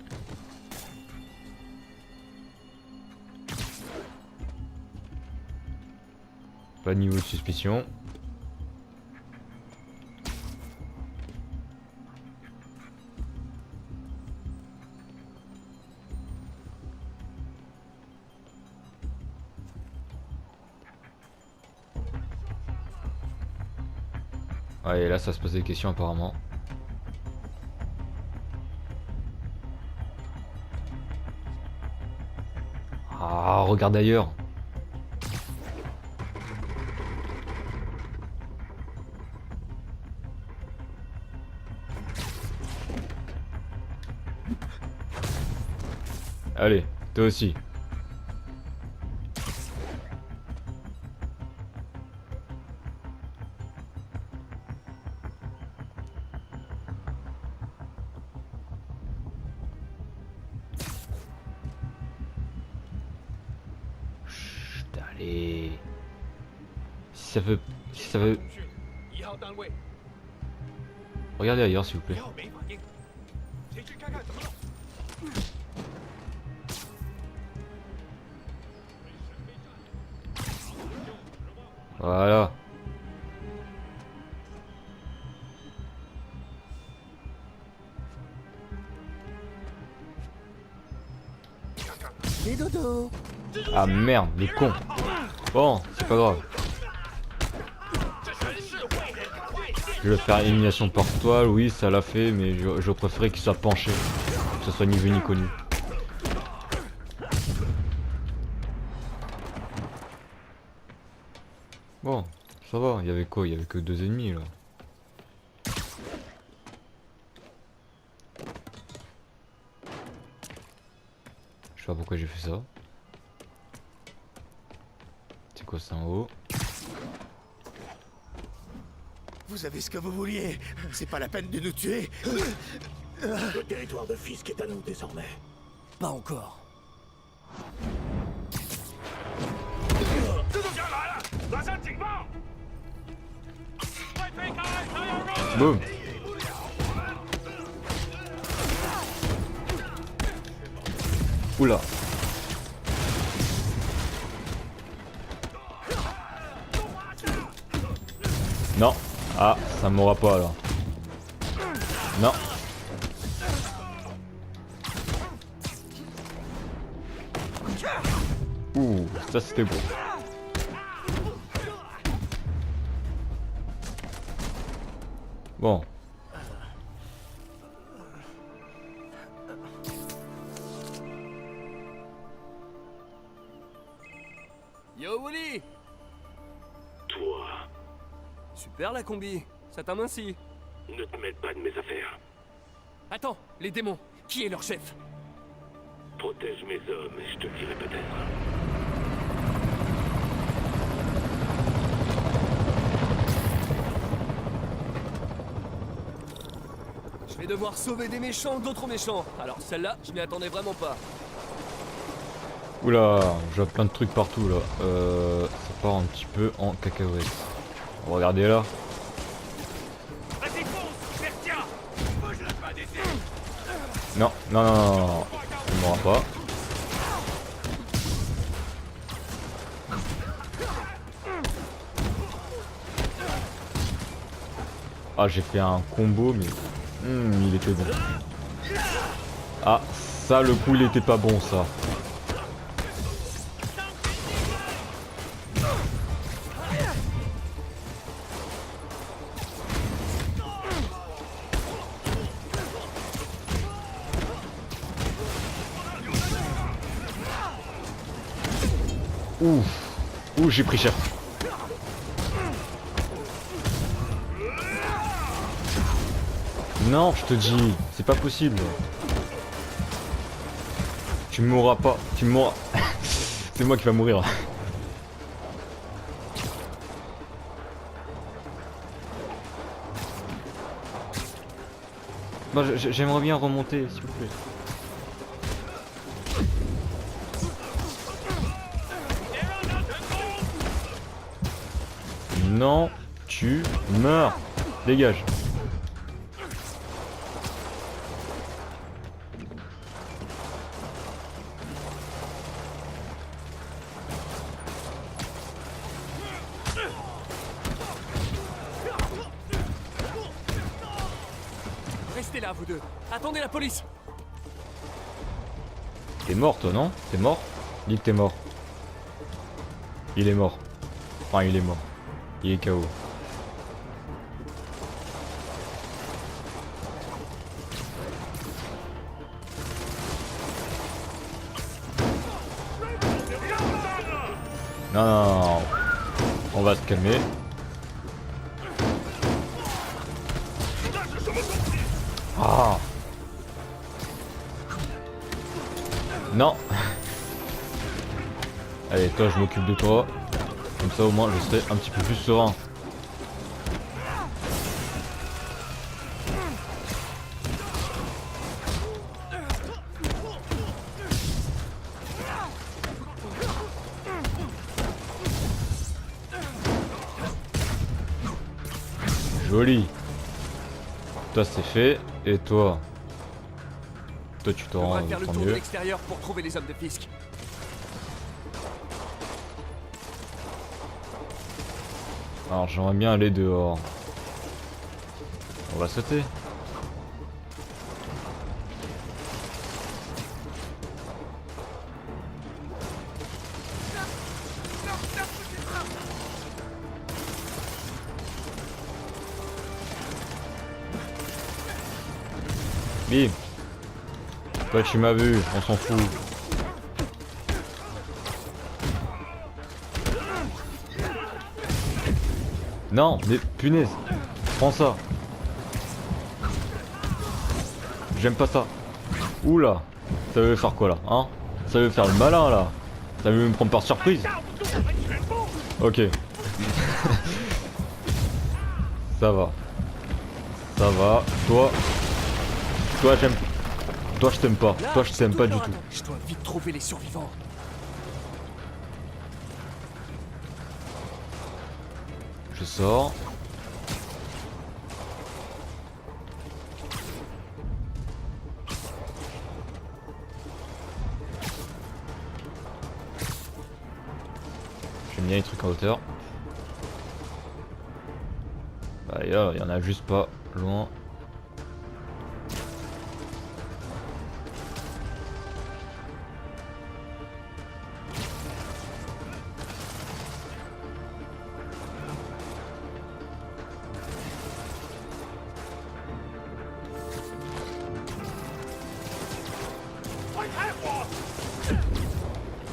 Pas de niveau de suspicion. Ouais, et là ça se pose des questions apparemment. Ah, regarde ailleurs. Allez, toi aussi. Chut, allez. Si ça veut... Si ça veut... Regardez ailleurs s'il vous plaît. Voilà. Les dodo. Ah merde, les cons. Bon, c'est pas grave. Je vais faire élimination par toile, oui ça l'a fait, mais je préférais qu'il soit penché. Que ce soit ni vu ni connu. Bon, ça va, il y avait quoi? Il y avait que 2 ennemis là. Je sais pas pourquoi j'ai fait ça. C'est quoi ça en haut? Vous avez ce que vous vouliez. C'est pas la peine de nous tuer. Le territoire de Fisk est à nous désormais. Pas encore. Boum. Oula. Non. Ah, ça m'aura pas alors. Non. Ouh, ça c'était beau. Bon. Yo Wooly. Toi, Super la combi, ça t'amincit. ne te mêle pas de mes affaires. Attends, les démons, qui est leur chef? Protège mes hommes et je te le dirai peut-être. Je vais devoir sauver des méchants, d'autres méchants. Alors celle-là, je m'y attendais vraiment pas. Oula, je vois plein de trucs partout là. Ça part un petit peu en cacahuète. Regardez là. Vas-y, fonce, Bertia! Bouge-le pas d'ici! Non, non, non, non, non, non. Il m'aura pas. Ah, j'ai fait un combo, mais il était bon. Ah, ça, le coup, il était pas bon, ça. Ouh, ouh, j'ai pris cher. Non, je te dis, c'est pas possible. Tu mourras pas, tu mourras. C'est moi qui va mourir. Bon, j'aimerais bien remonter, s'il vous plaît. Non, tu meurs. Dégage. Restez là, vous deux. Attendez la police. T'es mort, toi, non? T'es mort? Dis que t'es mort. Il est mort. Enfin, il est mort. Il est KO. Non, non, non. On va se calmer. Ah. Non. Allez, toi, je m'occupe de toi. Comme ça, au moins, je serai un petit peu plus serein. Joli. Toi c'est fait. Et toi? Toi tu te On rends, va faire le tant tour de mieux. l'extérieur pour trouver les hommes de Fisk. Alors j'aimerais bien aller dehors. On va sauter. Bim. Toi tu m'as vu, on s'en fout. Non, mais punaise. Prends ça. J'aime pas ça. Oula. Ça veut faire quoi là, hein? Ça veut faire le malin là. Ça veut me prendre par surprise. Ok. Ça va. Ça va. Toi j'aime. Toi je t'aime pas. Toi je t'aime pas du tout. Je dois vite trouver les survivants. Je sors. J'aime bien les trucs en hauteur. Bah il y en a juste pas loin.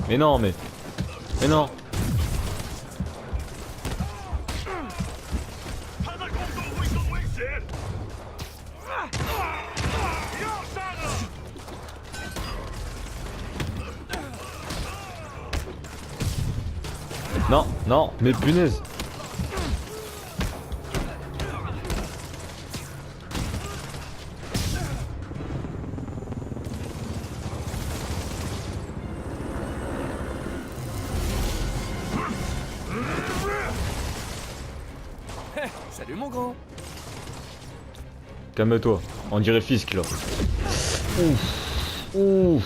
Mais non, mais non. Non, non, mais punaise. Salut mon grand. Calme-toi, on dirait Fisk là. Ouf. Ouf.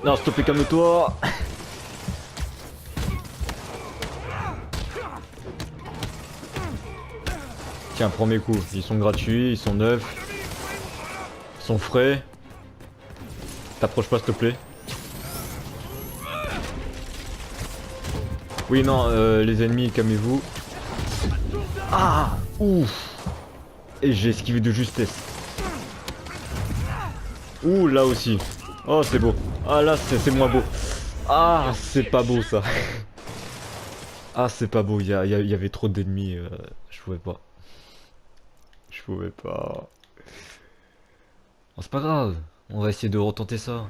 Non, s'il te plaît, calme-toi. Tiens, premier coup, ils sont gratuits, ils sont neufs. Ils sont frais. T'approches pas s'il te plaît. Oui, non, les ennemis, calmez-vous. Ah, ouf. Et j'ai esquivé de justesse. Ouh, là aussi. Oh, c'est beau. Ah, là, c'est moins beau. Ah, c'est pas beau, ça. Ah, c'est pas beau. Il y avait trop d'ennemis. Je pouvais pas. Je pouvais pas. Oh, c'est pas grave. On va essayer de retenter ça.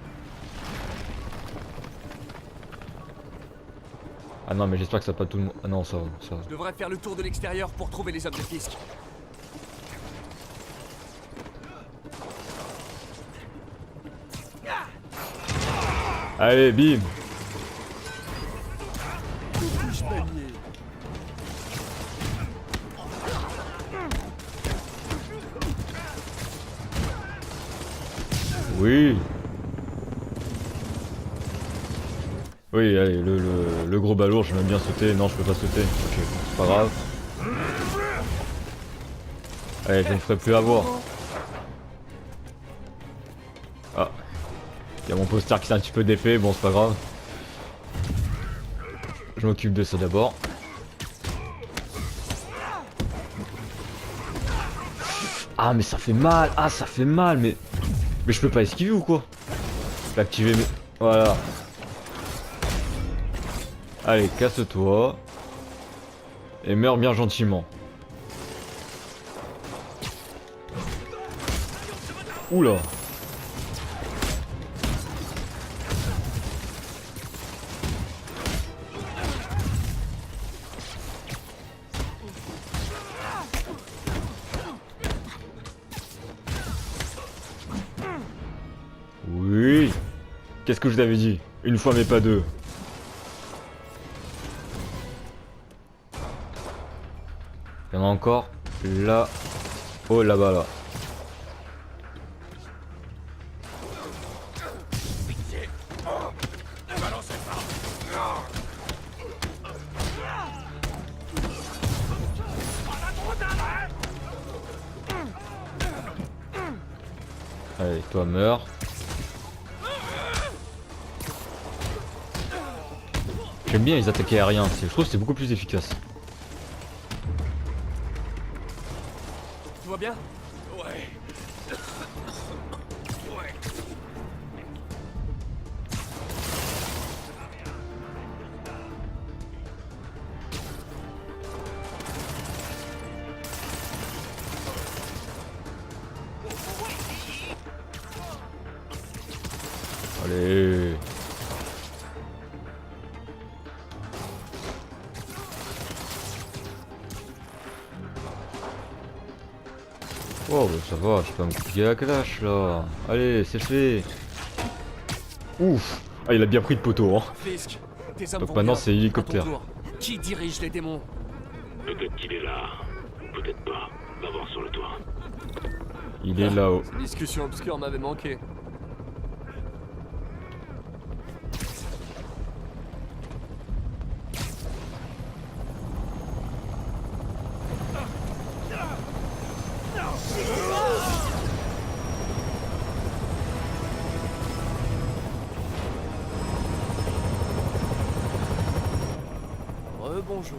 Ah non, mais j'espère que ça va pas tout le monde. Ah non, ça va, ça va. Je devrais faire le tour de l'extérieur pour trouver les hommes de Fisk. Allez, bim. Oui. Oui, allez, le gros balourd, j'aime bien sauter. Non, je peux pas sauter. Ok, bon, c'est pas grave. Allez, je ne ferai plus avoir. Ah. Il y a mon poster qui s'est un petit peu défait, bon, c'est pas grave. Je m'occupe de ça d'abord. Ah, mais ça fait mal. Ah, ça fait mal, mais je peux pas esquiver ou quoi? Je peux activer mes... Voilà. Allez, casse-toi. Et meurs bien gentiment. Oula. Oui. Qu'est-ce que je t'avais dit? Une fois mais pas deux. Il y en a encore là. Oh là-bas là. Allez, toi meurs. J'aime bien les attaques aériens, je trouve que c'est beaucoup plus efficace. Tout va bien? Ouais. Allez. Oh bah ça va, je peux me compliquer la clash là. Allez, c'est fait. Ouf. Ah il a bien pris de poteau hein. Fisk, tes hommes Donc vont maintenant bien. c'est hélicoptère. À ton tour. Qui dirige les démons? Peut-être qu'il est là. Peut-être pas. Va voir sur le toit. Il est là-haut. Cette discussion obscure m'avait manqué. Bonjour.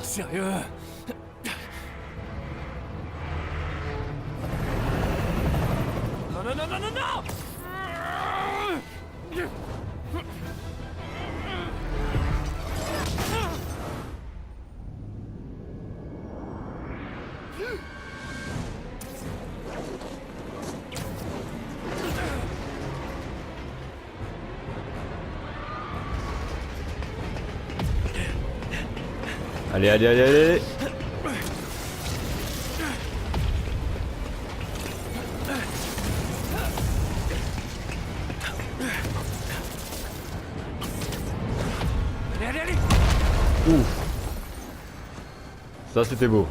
Sérieux? Non, non, non, non, non, non! Allez, allez, allez, allez. Allez, allez! Ouf. Ça c'était beau.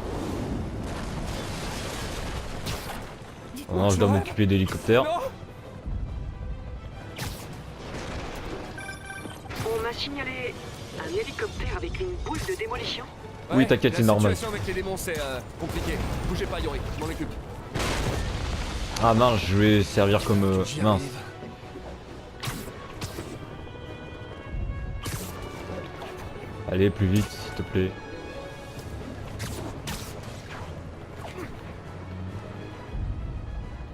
Maintenant je dois m'occuper d'hélicoptère. On m'a signalé un hélicoptère avec une boule de démolition. Oui, t'inquiète, c'est normal. La situation avec les démons, c'est compliqué. Bougez pas, Yori, je m'en occupe. Ah mince, je vais servir comme... mince. Allez, plus vite, s'il te plaît.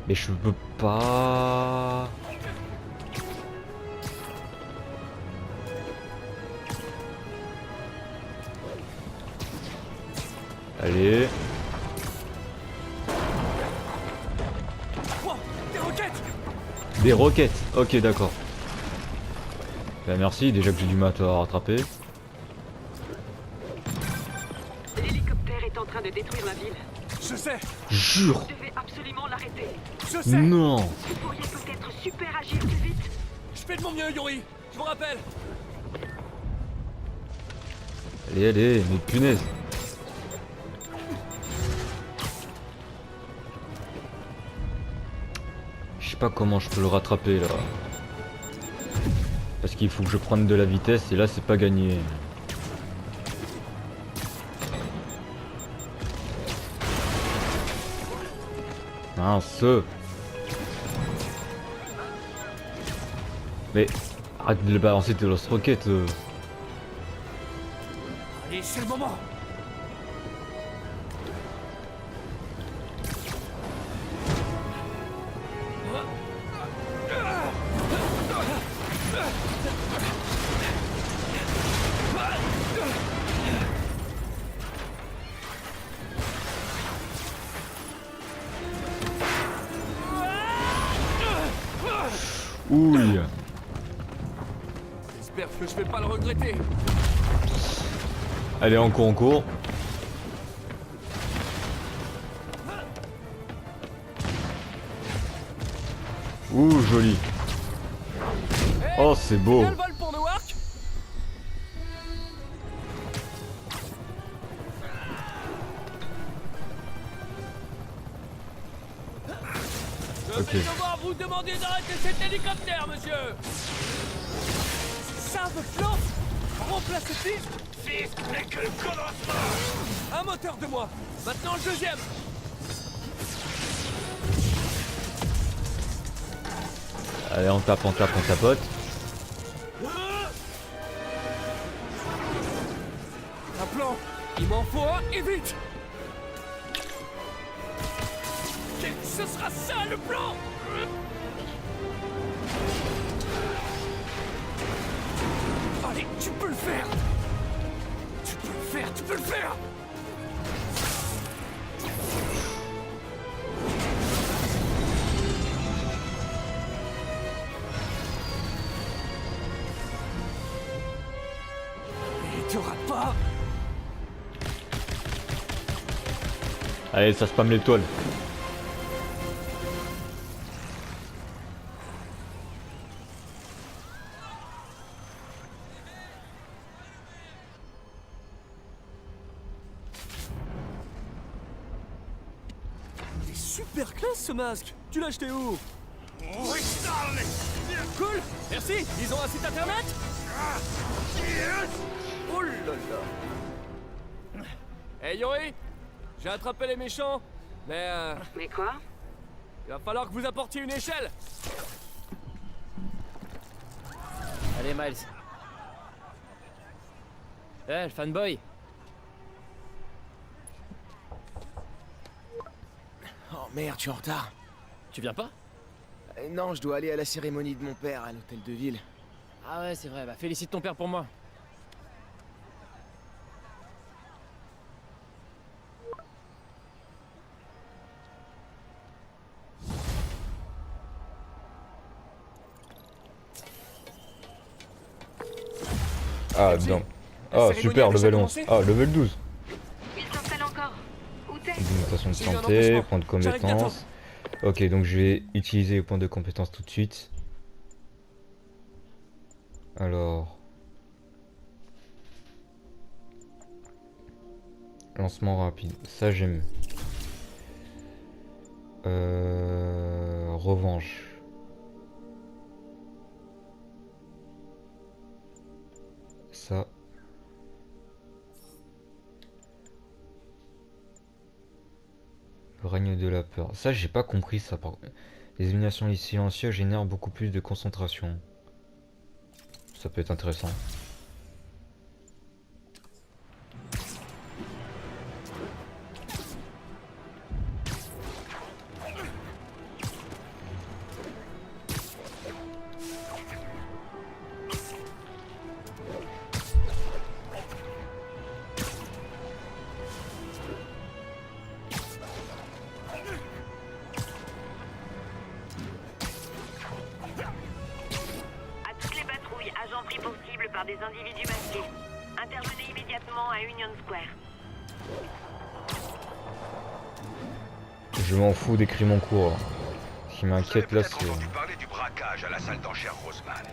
Mais je peux pas... Allez. Oh, des roquettes! Des roquettes. Ok, d'accord. Bah merci, déjà que j'ai du mat à rattraper. L'hélicoptère est en train de détruire la ville. Je sais! Jure! Vous devez absolument l'arrêter. Je sais! Non! Vous pourriez peut-être super agir plus vite. Je fais de mon mieux, Yori! Je vous rappelle! Allez, allez, mais punaise! Je sais pas comment je peux le rattraper là. Parce qu'il faut que je prenne de la vitesse et là c'est pas gagné. Mince. Mais arrête de le balancer tes lance-roquettes. Allez, c'est le moment. Ouille. J'espère que je vais pas le regretter. Allez, en cours. Ouh, joli. Oh, c'est beau. Quel vol pour Newark? Ok. Je vais devoir vous demander d'arrêter cet hélicoptère, monsieur. C'est ça votre plan? Remplacer Fisk? Fisk n'est que le commencement. Un moteur de moi. Maintenant le deuxième. Allez, on tapote. Un plan. Il m'en faut un et vite. Ce sera ça le plan. Allez, tu peux le faire. Tu peux le faire. Et tu rates pas. Allez, ça spamme l'étoile. Super classe ce masque. Tu l'as acheté où? Cool. Merci. Ils ont un site internet? Oh là là. Hey Yori, j'ai attrapé les méchants, mais Mais quoi? il va falloir que vous apportiez une échelle. Allez Miles. Le fanboy. Oh merde, je suis en retard. Tu viens pas? Non, je dois aller à la cérémonie de mon père à l'hôtel de ville. Ah ouais, c'est vrai, bah félicite ton père pour moi. Ah, non. Ah, super, level 11. Ah, level 12. Il s'installe encore. Où t'es? Augmentation de santé, point de compétence. Ok, donc je vais utiliser le point de compétence tout de suite. Alors... Lancement rapide, ça j'aime. Revanche. Ça. Le règne de la peur. Ça j'ai pas compris ça par contre. Les éliminations silencieuses génèrent beaucoup plus de concentration. Ça peut être intéressant. Par des individus masqués. Intervenez immédiatement à Union Square. Je m'en fous d'écrire mon cours. Ce qui m'inquiète là, c'est... entendu parler du braquage à la salle d'enchères Roseman.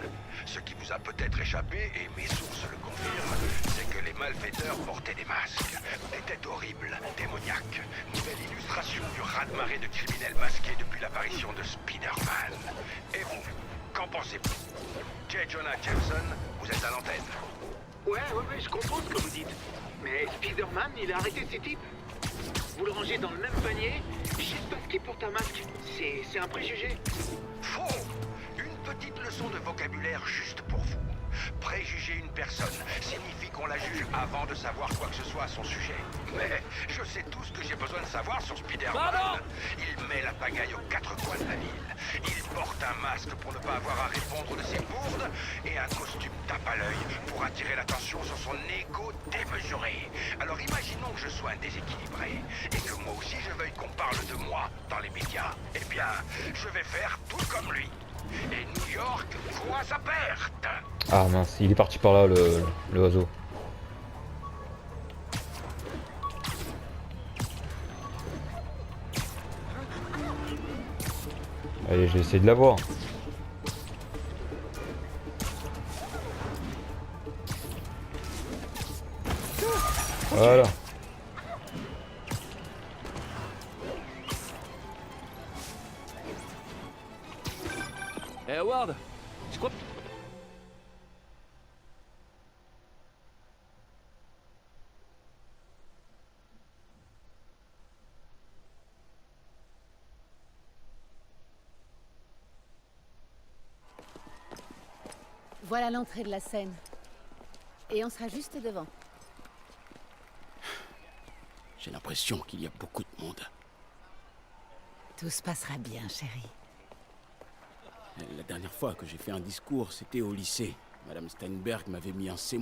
Ce qui vous a peut-être échappé, et mes sources le confirment, c'est que les malfaiteurs portaient des masques. Des têtes horribles, démoniaques. Nouvelle illustration du raz-de-marée de criminels masqués depuis l'apparition de Spider-Man. Et vous, qu'en pensez-vous? J. Jonah Jameson, vous êtes à l'antenne. Ouais, je comprends ce que vous dites. Mais Spider-Man, il a arrêté ces types. Vous le rangez dans le même panier, juste parce qu'il porte un masque. C'est un préjugé. Faux! Une petite leçon de vocabulaire juste pour vous. Préjuger une personne signifie qu'on la juge avant de savoir quoi que ce soit à son sujet. Mais je sais tout ce que j'ai besoin de savoir sur Spider-Man. Il met la pagaille aux quatre coins de la ville. Il porte un masque pour ne pas avoir à répondre de ses bourdes et un costume tape à l'œil pour attirer l'attention sur son ego démesuré. Alors imaginons que je sois un déséquilibré et que moi aussi je veuille qu'on parle de moi dans les médias. Eh bien, je vais faire tout comme lui. Et New York voit sa perte. Ah mince, il est parti par là le oiseau. Allez, je vais essayer de l'avoir. Voilà. Hey Howard, je crois... Voilà l'entrée de la scène. Et on sera juste devant. J'ai l'impression qu'il y a beaucoup de monde. Tout se passera bien, chérie. La dernière fois que j'ai fait un discours, c'était au lycée. Madame Steinberg m'avait mis un C-.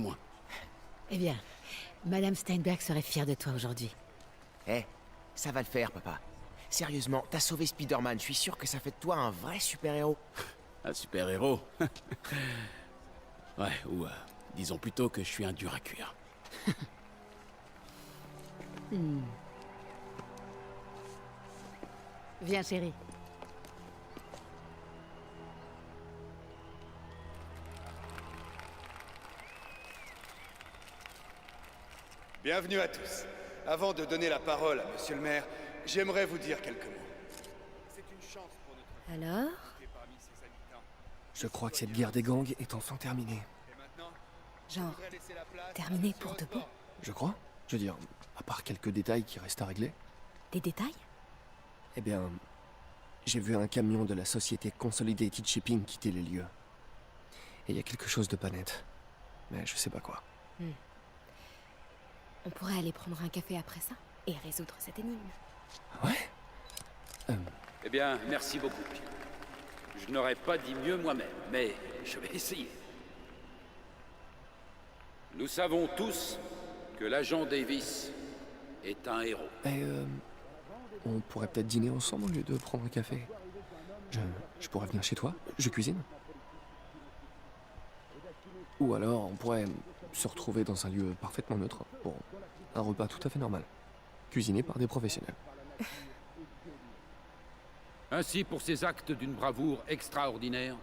Eh bien, Madame Steinberg serait fière de toi aujourd'hui. Eh, ça va le faire, papa. Sérieusement, t'as sauvé Spider-Man. Je suis sûr que ça fait de toi un vrai super-héros. Un super-héros? Ouais, ou disons plutôt que je suis un dur à cuire. Viens, chérie. Bienvenue à tous. Avant de donner la parole à Monsieur le maire, j'aimerais vous dire quelques mots. C'est une chance pour notre... Alors? Je crois que cette guerre des gangs est enfin terminée. Genre, terminé pour de bon? Je crois. Je veux dire, à part quelques détails qui restent à régler. Des détails? Eh bien, j'ai vu un camion de la société Consolidated Shipping quitter les lieux. Et il y a quelque chose de pas net. Mais je sais pas quoi. On pourrait aller prendre un café après ça et résoudre cette énigme. Ouais. Eh bien, merci beaucoup. Je n'aurais pas dit mieux moi-même, mais je vais essayer. Nous savons tous que l'agent Davis est un héros. Et on pourrait peut-être dîner ensemble au lieu de prendre un café. Je pourrais venir chez toi, je cuisine. Ou alors on pourrait se retrouver dans un lieu parfaitement neutre pour un repas tout à fait normal. Cuisiné par des professionnels. Ainsi, pour ces actes d'une bravoure extraordinaire,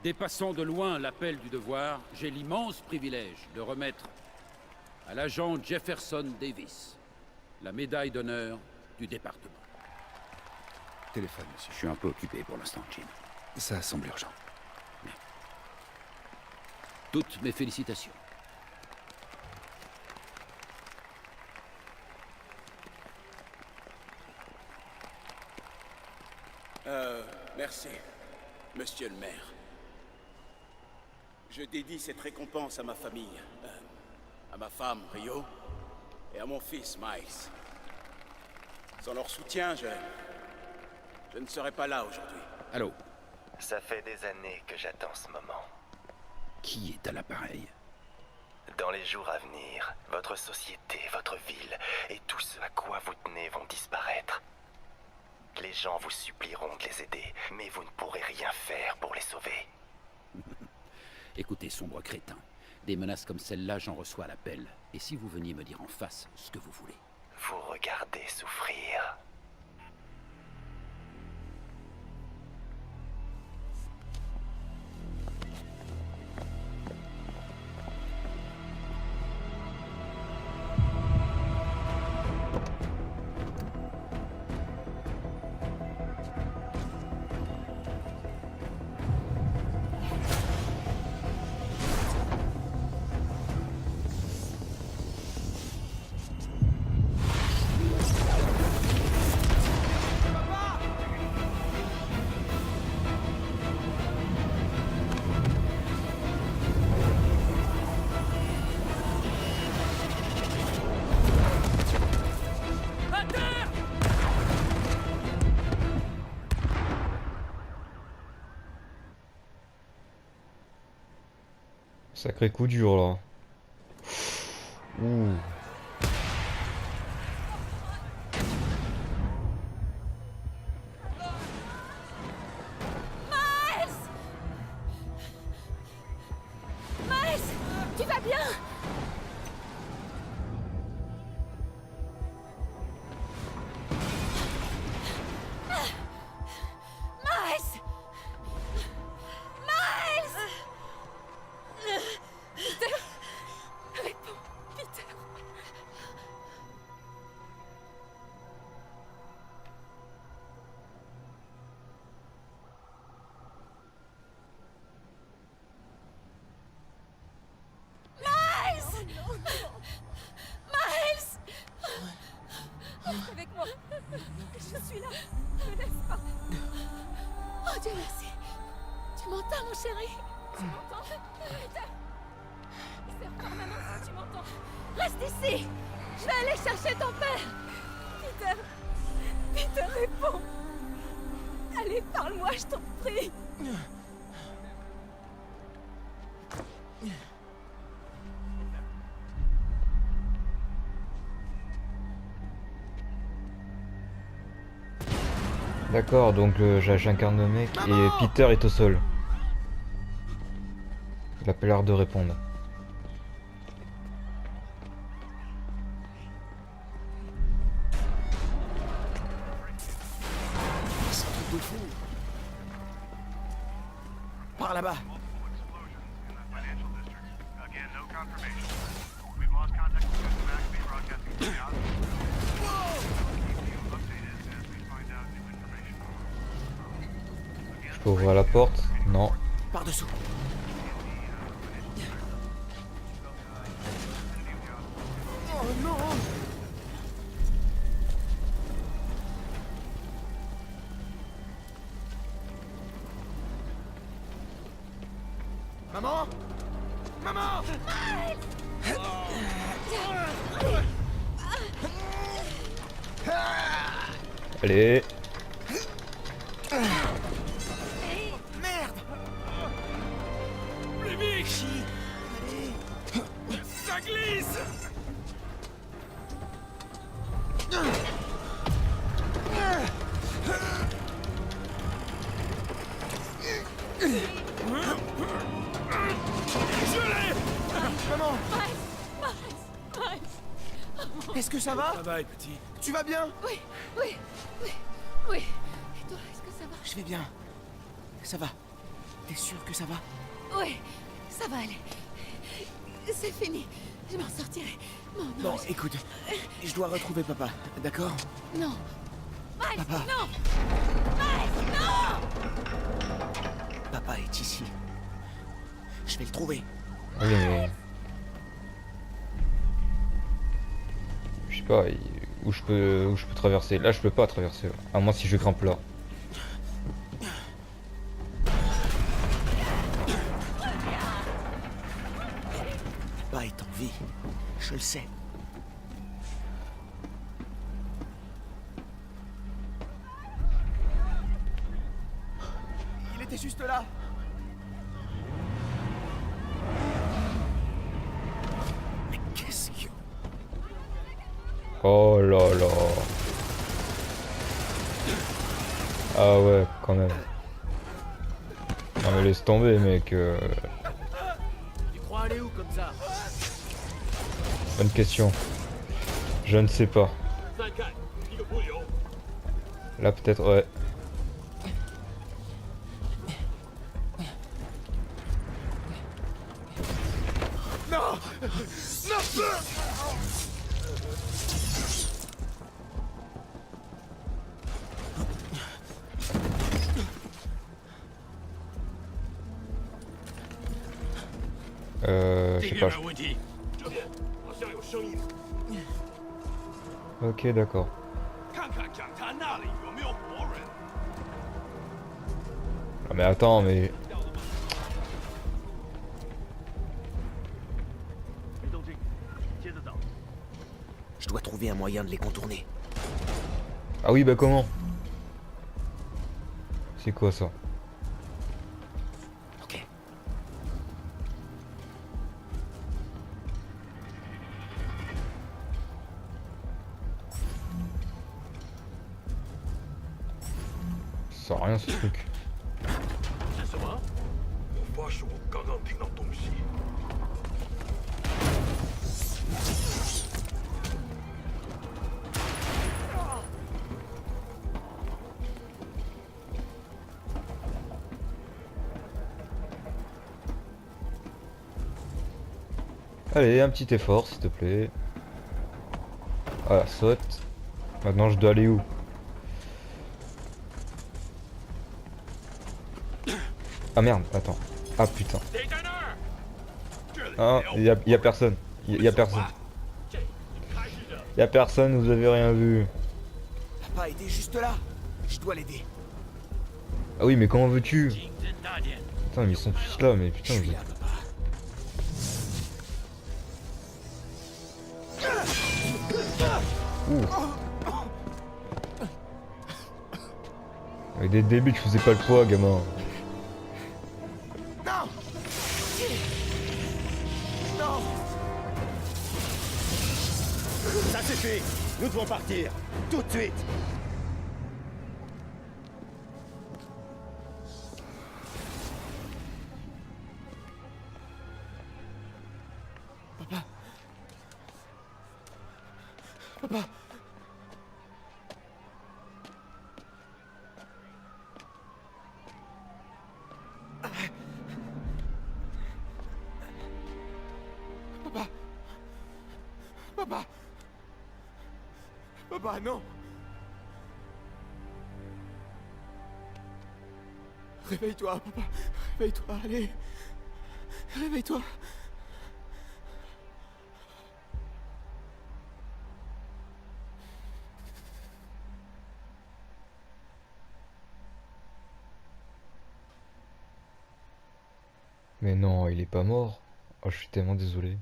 dépassant de loin l'appel du devoir, j'ai l'immense privilège de remettre à l'agent Jefferson Davis la médaille d'honneur du département. Téléphone, monsieur. Je suis un peu occupé pour l'instant, Jim. Ça semble urgent. Toutes mes félicitations. Merci, monsieur le maire. Je dédie cette récompense à ma famille, à ma femme, Rio, et à mon fils, Miles. Sans leur soutien, je ne serais pas là aujourd'hui. Allô? Ça fait des années que j'attends ce moment. Qui est à l'appareil? Dans les jours à venir, votre société, votre ville et tout ce à quoi vous tenez vont disparaître. Les gens vous supplieront de les aider, mais vous ne pourrez rien faire pour les sauver. Écoutez, sombre crétin. Des menaces comme celle-là, j'en reçois à l'appel. Et si vous veniez me dire en face ce que vous voulez? Vous regardez souffrir. Sacré coup dur là. Ouh. Miles, tu vas bien? Miles! Miles! Peter! Réponds, Peter! Miles! Miles! Reste avec moi. Je suis là. Ne me laisse pas. Oh Dieu merci. Tu m'entends, mon chéri? Tu m'entends? Peter! Serre-toi ma main si tu m'entends. Reste ici. Je vais aller chercher ton père. Peter! Peter, réponds. Allez, parle-moi, je t'en prie. D'accord, donc j'incarne le mec et Peter est au sol. Il a pas l'air de répondre. C'est un truc de fou. Par là-bas. Je peux ouvrir la porte? Non. Par-dessous. Oh non! Maman? Maman! Allez. Merde! Plus vite! Ça glisse! Je l'ai! Maman! Miles! Est-ce que ça va? Ça va, petit. Tu vas bien? Oui, oui, oui, oui. Et toi, est-ce que ça va? Je vais bien. Ça va. T'es sûr que ça va? Oui, ça va aller. C'est fini. Je m'en sortirai. Mon Bon, ange. écoute, je dois retrouver papa, d'accord? Non. Miles, Papa. non! Miles, non! Papa est ici. Je vais le trouver. Oui, mais... Je sais pas, où je peux traverser. Là, je peux pas traverser. À moins si je grimpe là. Papa est en vie. Je le sais. Il était juste là. Mais qu'est-ce que... Oh là là. Ah ouais, quand même. Non mais laisse tomber, mec. Tu crois aller où comme ça? Bonne question. Je ne sais pas. Là peut-être, ouais. Non! Non! Je sais pas. Ok, d'accord. Ah mais attends, mais... Je dois trouver un moyen de les contourner. Ah oui, bah comment? C'est quoi ça? Ok. sert à rien ce truc. Allez, un petit effort s'il te plaît. Voilà, saute. Maintenant je dois aller où? Ah merde, attends. Ah putain. Ah, y a personne. Y a personne. Y a personne, vous avez rien vu. Papa était juste là. Je dois l'aider. Ah oui, mais comment veux-tu? Putain, mais ils sont tous là, mais putain. Ouh. Avec des débuts, je faisais pas le poids, gamin. Non. Non. Ça suffit. Nous devons partir. Tout de suite. Papa. Papa. Papa. Papa. Papa, non. Réveille-toi, papa. Réveille-toi, allez. Réveille-toi. Mais non, il est pas mort. Oh, je suis tellement désolé.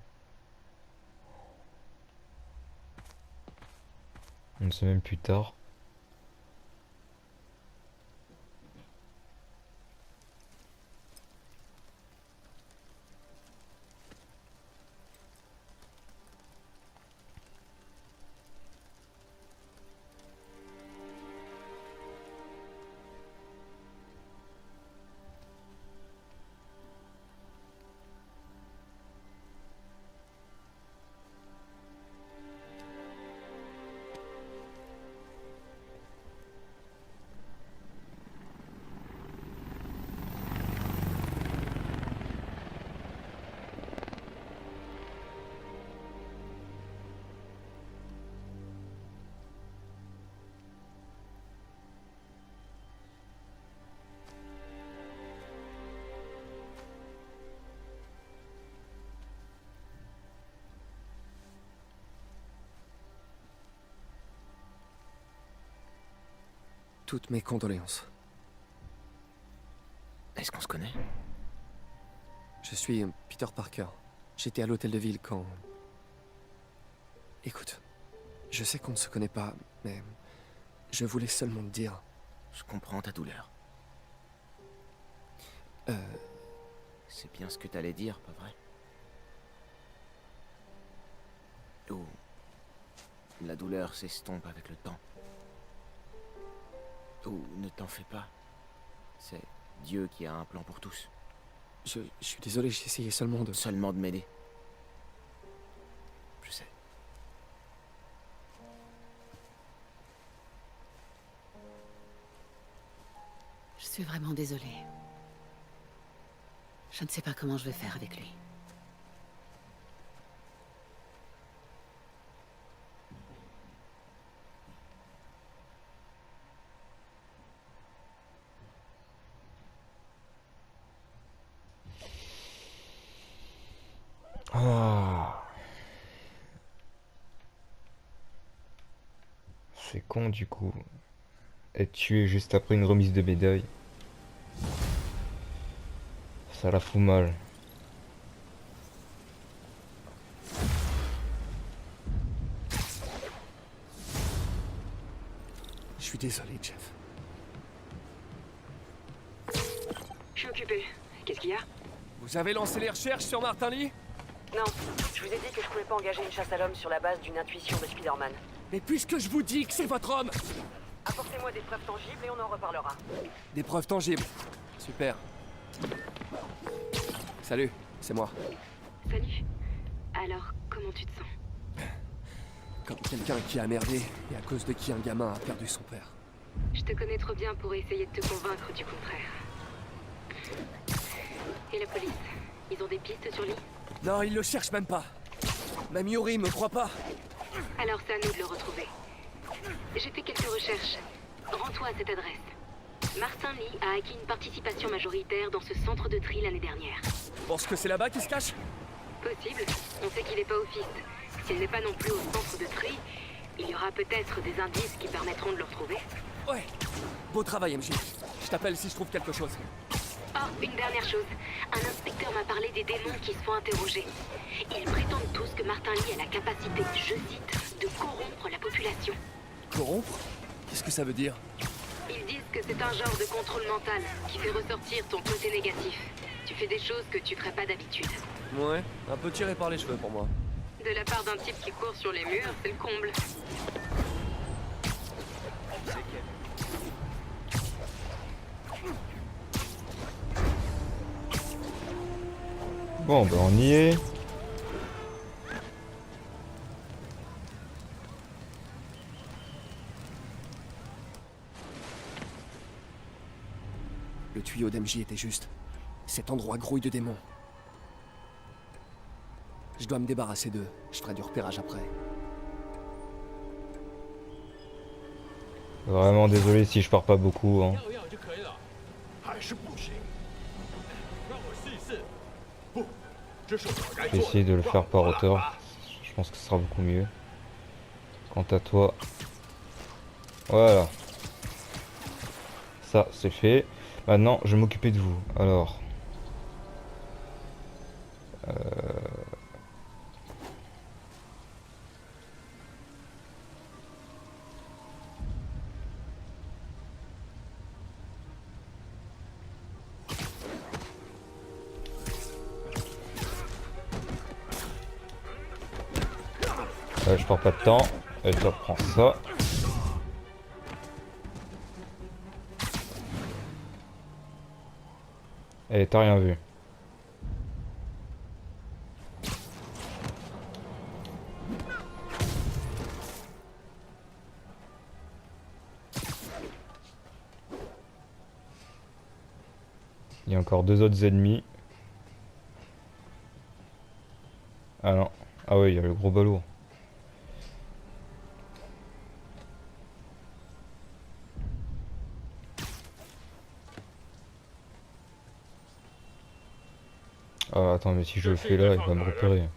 Une semaine plus tard. Toutes mes condoléances. Est-ce qu'on se connaît? Je suis Peter Parker. J'étais à l'hôtel de ville quand... Écoute, je sais qu'on ne se connaît pas, mais je voulais seulement te dire... Je comprends ta douleur. C'est bien ce que t'allais dire, pas vrai? Ou... la douleur s'estompe avec le temps. Ou ne t'en fais pas. C'est Dieu qui a un plan pour tous. Je suis désolé, j'essayais seulement de... Seulement de m'aider. Je sais. Je suis vraiment désolée. Je ne sais pas comment je vais faire avec lui. Ah. C'est con du coup. Être tué juste après une remise de médaille. Ça la fout mal. Je suis désolé, Jeff. Je suis occupé. Qu'est-ce qu'il y a? Vous avez lancé les recherches sur Martin Lee? Non, je vous ai dit que je pouvais pas engager une chasse à l'homme sur la base d'une intuition de Spider-Man. Mais puisque je vous dis que c'est votre homme, Apportez-moi des preuves tangibles et on en reparlera. Des preuves tangibles. Super. Salut, c'est moi. Salut. Alors, comment tu te sens? Comme quelqu'un qui a merdé et à cause de qui un gamin a perdu son père. Je te connais trop bien pour essayer de te convaincre du contraire. Et la police? Ils ont des pistes sur lui? Non, ils le cherchent même pas. Même Yuri me croit pas. Alors c'est à nous de le retrouver. J'ai fait quelques recherches. Rends-toi à cette adresse. Martin Lee a acquis une participation majoritaire dans ce centre de tri l'année dernière. Pense que c'est là-bas qu'il se cache? Possible. On sait qu'il n'est pas au Fist. S'il n'est pas non plus au centre de tri, il y aura peut-être des indices qui permettront de le retrouver. Ouais. Beau travail, MJ. Je t'appelle si je trouve quelque chose. Oh, une dernière chose. Un inspecteur m'a parlé des démons qui se font interroger. Ils prétendent tous que Martin Lee a la capacité, je cite, de corrompre la population. Corrompre? Qu'est-ce que ça veut dire? Ils disent que c'est un genre de contrôle mental qui fait ressortir ton côté négatif. Tu fais des choses que tu ferais pas d'habitude. Ouais, un peu tiré par les cheveux pour moi. De la part d'un type qui court sur les murs, c'est le comble. Bon, ben on y est. Le tuyau d'MJ était juste. Cet endroit grouille de démons. Je dois me débarrasser d'eux. Je ferai du repérage après. Vraiment désolé si je pars pas beaucoup. Hein. Je vais essayer de le faire par hauteur. Je pense que ce sera beaucoup mieux. Quant à toi, voilà. Ça, c'est fait. Maintenant, je vais m'occuper de vous. Alors. Je perds pas de temps. Et toi, prends ça. Et t'as rien vu. Il y a encore deux autres ennemis. Ah non. Ah oui, il y a le gros balourd. Ah, attends, mais si je le fais là, il va me repérer.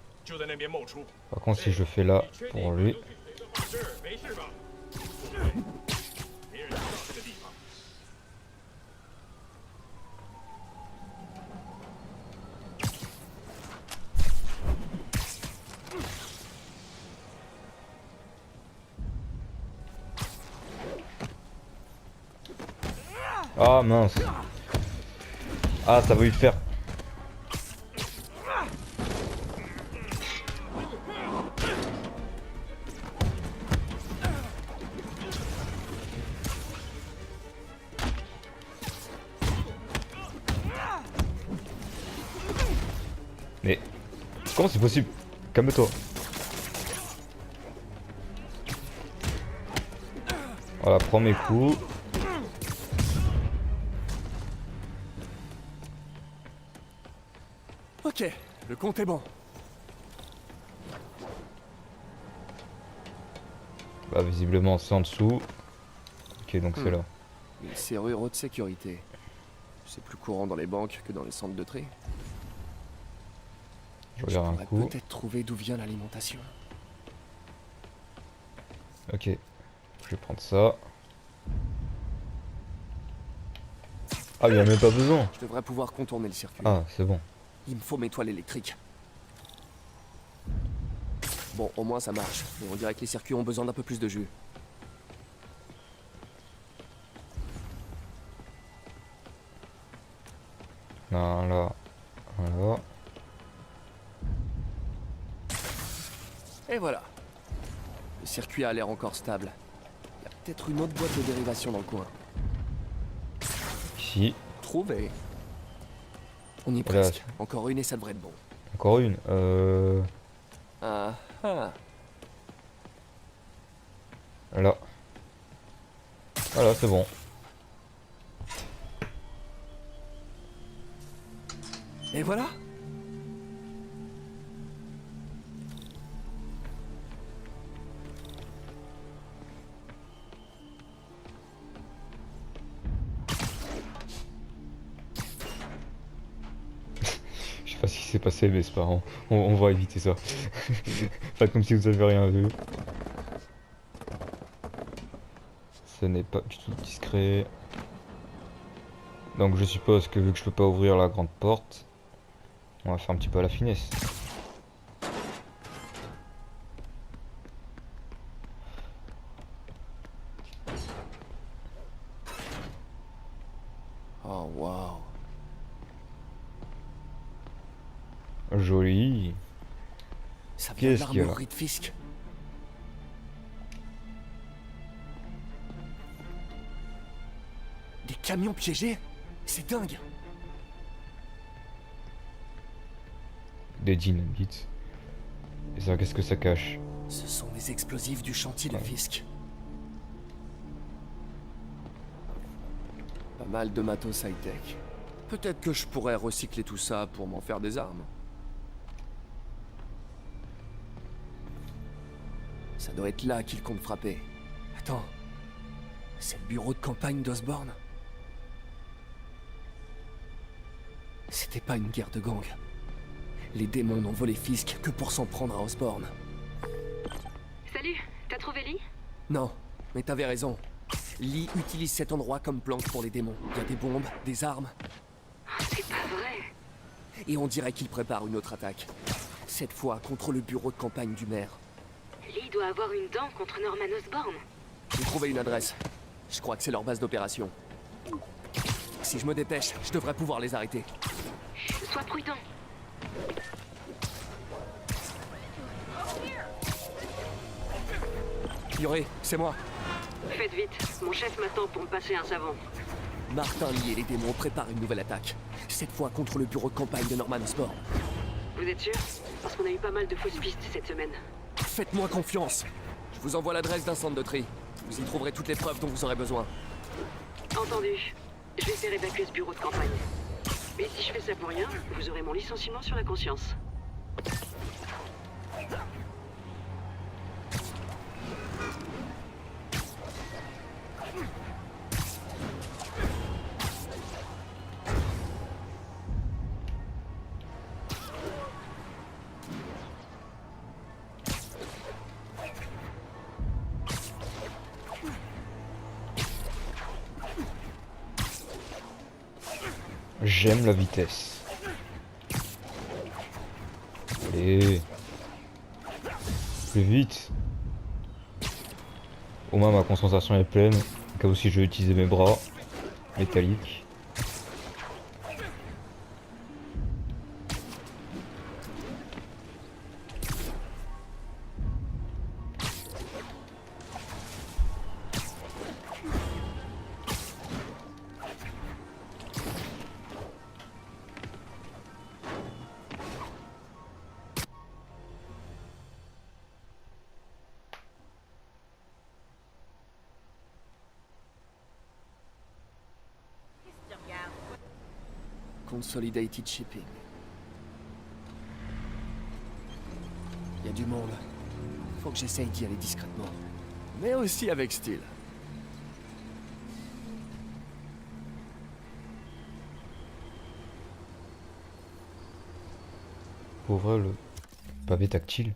Par contre, si je le fais là, pour lui... Ah mince. Ah, ça va lui faire... Mais comment c'est possible? Calme-toi. Voilà, prends mes coups. Ok, le compte est bon. Bah visiblement c'est en dessous. Ok, donc c'est là. Une serrure haute sécurité. C'est plus courant dans les banques que dans les centres de tri. Je regarde un coup. Peut-être trouver d'où vient l'alimentation. Ok, je vais prendre ça. Ah, il n'y a même pas besoin. Je devrais pouvoir contourner le circuit. Ah, c'est bon. Il me faut mes toiles électriques. Bon, au moins ça marche. Mais on dirait que les circuits ont besoin d'un peu plus de jus. Voilà. Voilà. Et voilà. Le circuit a l'air encore stable. Il n'y a Peut-être une autre boîte de dérivation dans le coin. Ici. Trouvé. On y est Voilà. presque. Encore une et ça devrait être bon. Encore une. Ah ah. Là. Voilà, c'est bon. Et voilà. Je sais pas ce qui s'est passé, mais c'est pas grave. On va éviter ça. Faites comme si vous avez rien vu. Ce n'est pas du tout discret. Donc je suppose que vu que je peux pas ouvrir la grande porte, on va faire un petit peu à la finesse. Oh waouh. Joli. Ça vient de Qu'est-ce qu'il y a là? l'armurerie de Fisk. Des camions piégés? C'est dingue. Des dynamites. Et ça, qu'est-ce que ça cache? Ce sont des explosifs du chantier de Fisk. Pas mal de matos high-tech. Peut-être que je pourrais recycler tout ça pour m'en faire des armes. Ça doit être là qu'il compte frapper. Attends. C'est le bureau de campagne d'Osborne. C'était pas une guerre de gang. Les démons n'ont volé Fisk que pour s'en prendre à Osborne. Salut, t'as trouvé Lee? Non, mais t'avais raison. Lee utilise cet endroit comme planque pour les démons. Il y a des bombes, des armes. C'est pas vrai. Et on dirait qu'il prépare une autre attaque. Cette fois contre le bureau de campagne du maire. Lee doit avoir une dent contre Norman Osborn. J'ai trouvé une adresse. Je crois que c'est leur base d'opération. Si je me dépêche, je devrais pouvoir les arrêter. Sois prudent. Yoré, c'est moi. Faites vite, mon chef m'attend pour me passer un savon. Martin Lee et les démons préparent une nouvelle attaque. Cette fois contre le bureau de campagne de Norman Osborn. Vous êtes sûr? Parce qu'on a eu pas mal de fausses pistes cette semaine. Faites-moi confiance. Je vous envoie l'adresse d'un centre de tri. Vous y trouverez toutes les preuves dont vous aurez besoin. Entendu. Je vais faire évacuer ce bureau de campagne. Mais si je fais ça pour rien, vous aurez mon licenciement sur la conscience. J'aime la vitesse. Allez. Plus vite. Au moins ma concentration est pleine. Au cas où si je vais utiliser mes bras métalliques. Consolidated Shipping. Il y a du monde. Faut que j'essaye d'y aller discrètement. Mais aussi avec style. Ouvre le pavé tactile.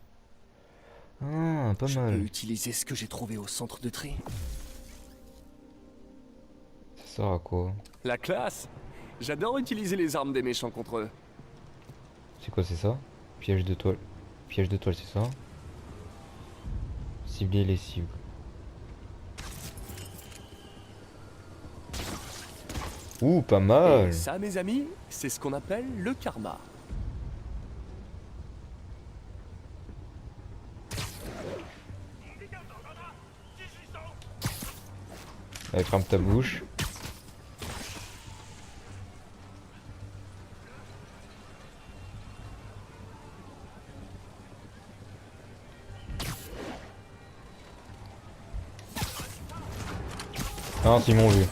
Ah, pas Je mal. peux utiliser ce que j'ai trouvé au centre de tri. Ça sert à quoi? La classe! J'adore utiliser les armes des méchants contre eux. C'est quoi, c'est ça? Piège de toile. Piège de toile, c'est ça? Cibler les cibles. Ouh, pas mal! Et ça, mes amis, c'est ce qu'on appelle le karma. Allez, ferme ta bouche. Non, c'est mon vu.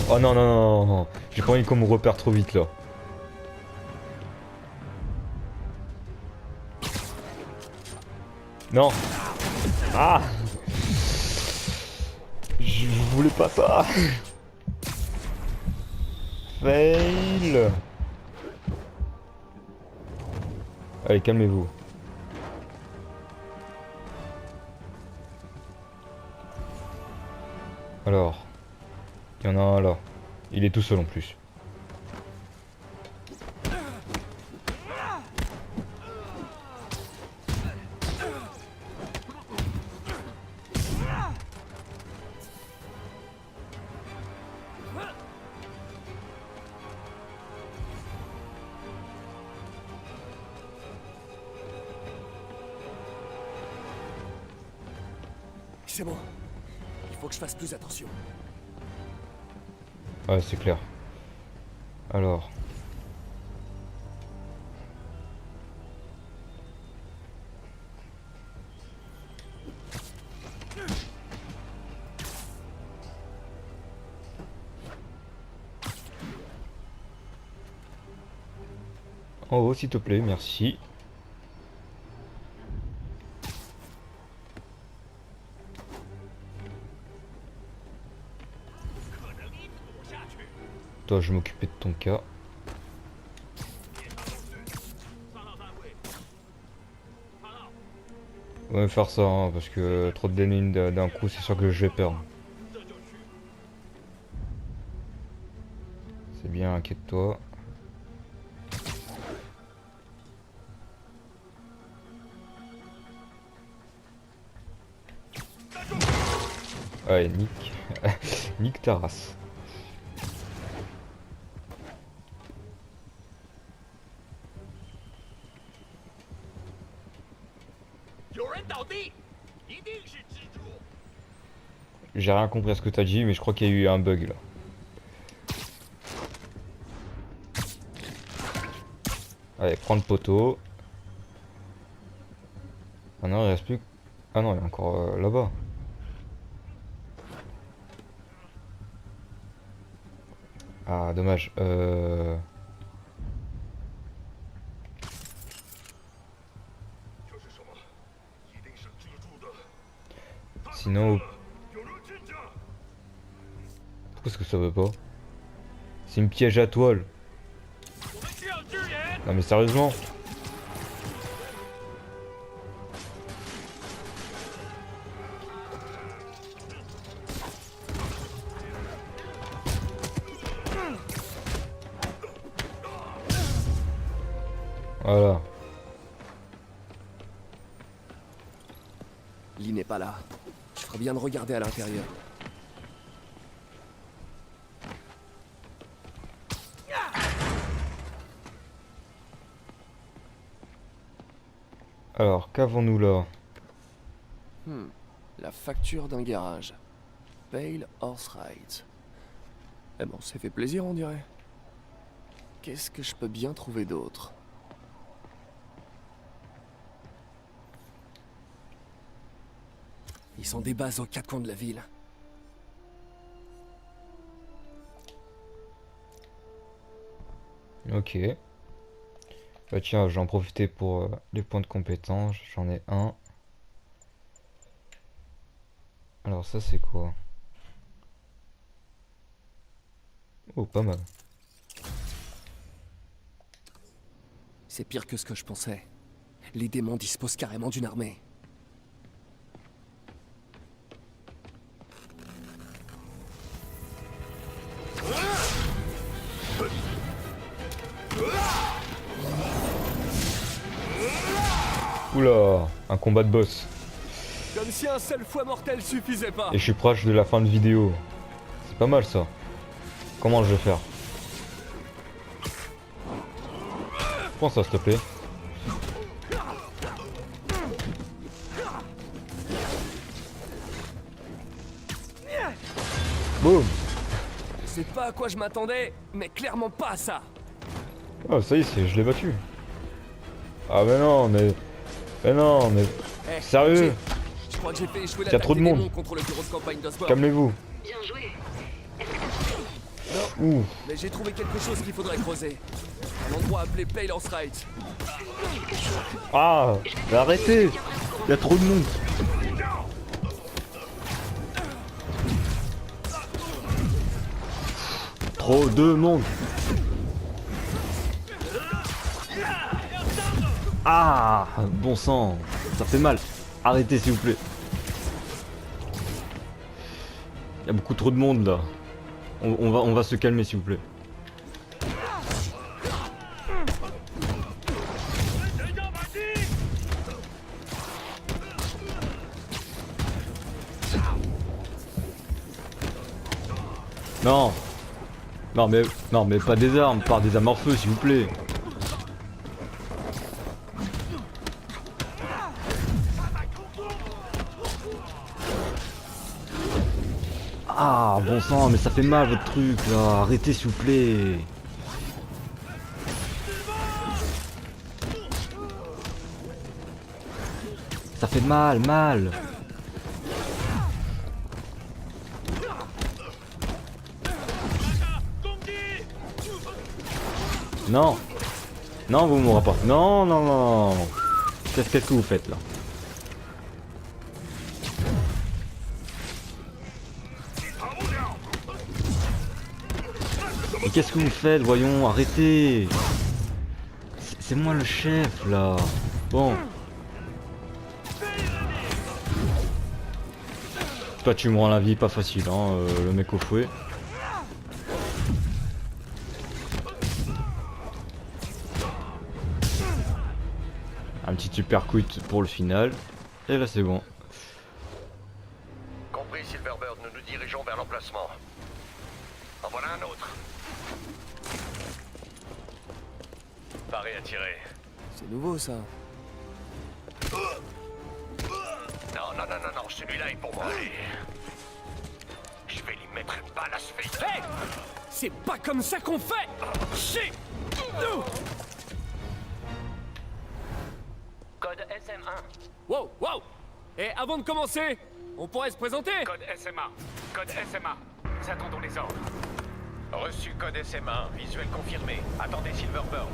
Oh non, non, non, non. J'ai pas envie qu'on me repère trop vite là. Non. Ah. Je voulais pas ça. Fail. Allez, calmez-vous. Alors, il y en a un là. Il est tout seul en plus. C'est bon. Il faut que je fasse plus attention. Ouais, c'est clair. Alors. En haut, s'il te plaît, merci. Toi, je vais m'occuper de ton cas. On va faire ça, hein, parce que trop de d'ennemis d'un coup, c'est sûr que je vais perdre. C'est bien, inquiète-toi. Ouais, nique. Nique ta race. J'ai rien compris à ce que t'as dit, mais je crois qu'il y a eu un bug là. Allez, prends le poteau. Ah non, il reste plus. Ah non, il est encore là-bas. Ah, dommage. Sinon... Pourquoi est-ce que ça veut pas? C'est une piège à toile. Non mais sérieusement. Voilà. Lee n'est pas là. Je ferais bien de regarder à l'intérieur. Alors, qu'avons-nous là? La facture d'un garage. Pale Horse Rides. Eh bon, ça fait plaisir, on dirait. Qu'est-ce que je peux bien trouver d'autre? Ils sont des bases aux quatre coins de la ville. Ok. Bah tiens, j'en profiter pour les points de compétence. J'en ai un. Alors ça c'est quoi? Oh, pas mal. C'est pire que ce que je pensais. Les démons disposent carrément d'une armée. Oula, un combat de boss. Comme si un seul fois mortel suffisait pas. Et je suis proche de la fin de vidéo. C'est pas mal ça. Comment je vais faire? Prends ça, s'il te plaît. Boum. Je sais pas à quoi je m'attendais, mais clairement pas à ça. Ah, ça y est, je l'ai battu. Ah, mais non, mais. Mais non, mais. Eh, Sérieux? Je crois que j'ai fait échouer Il y a trop de l'attaque des monde. démons contre le bureau de campagne d'Osborne. Calmez-vous. Bien joué. Non, Ouh. mais j'ai trouvé quelque chose qu'il faudrait creuser. Un endroit appelé Paylor's Right. Ah, mais arrêtez. Il y a trop de monde. Trop de monde. Ah, bon sang, ça fait mal. Arrêtez s'il vous plaît. Il y a beaucoup trop de monde là. On va se calmer s'il vous plaît. Non. Non mais pas des armes, par des armes à feu s'il vous plaît. Ah bon sang, mais ça fait mal votre truc là, arrêtez s'il vous plaît. Ça fait mal. Non. Non, vous mourrez pas. Non. Qu'est-ce que vous faites là? Mais qu'est-ce que vous faites? Voyons, arrêtez. C'est moi le chef là. Bon. Toi tu me rends la vie pas facile hein, le mec au fouet. Un petit uppercut pour le final. Et là c'est bon. Compris, Silverbird, nous nous dirigeons vers l'emplacement. En voilà un autre. Paré à tirer. C'est nouveau ça. Non, celui-là est pour moi. Allez. Je vais lui mettre une balle à ce fils. Hey! C'est pas comme ça qu'on fait! Chier! Code SM1. Wow! Et avant de commencer, on pourrait se présenter? Code SMA. Code SMA. Nous attendons les ordres. Reçu code SM1, visuel confirmé. Attendez Silverbird.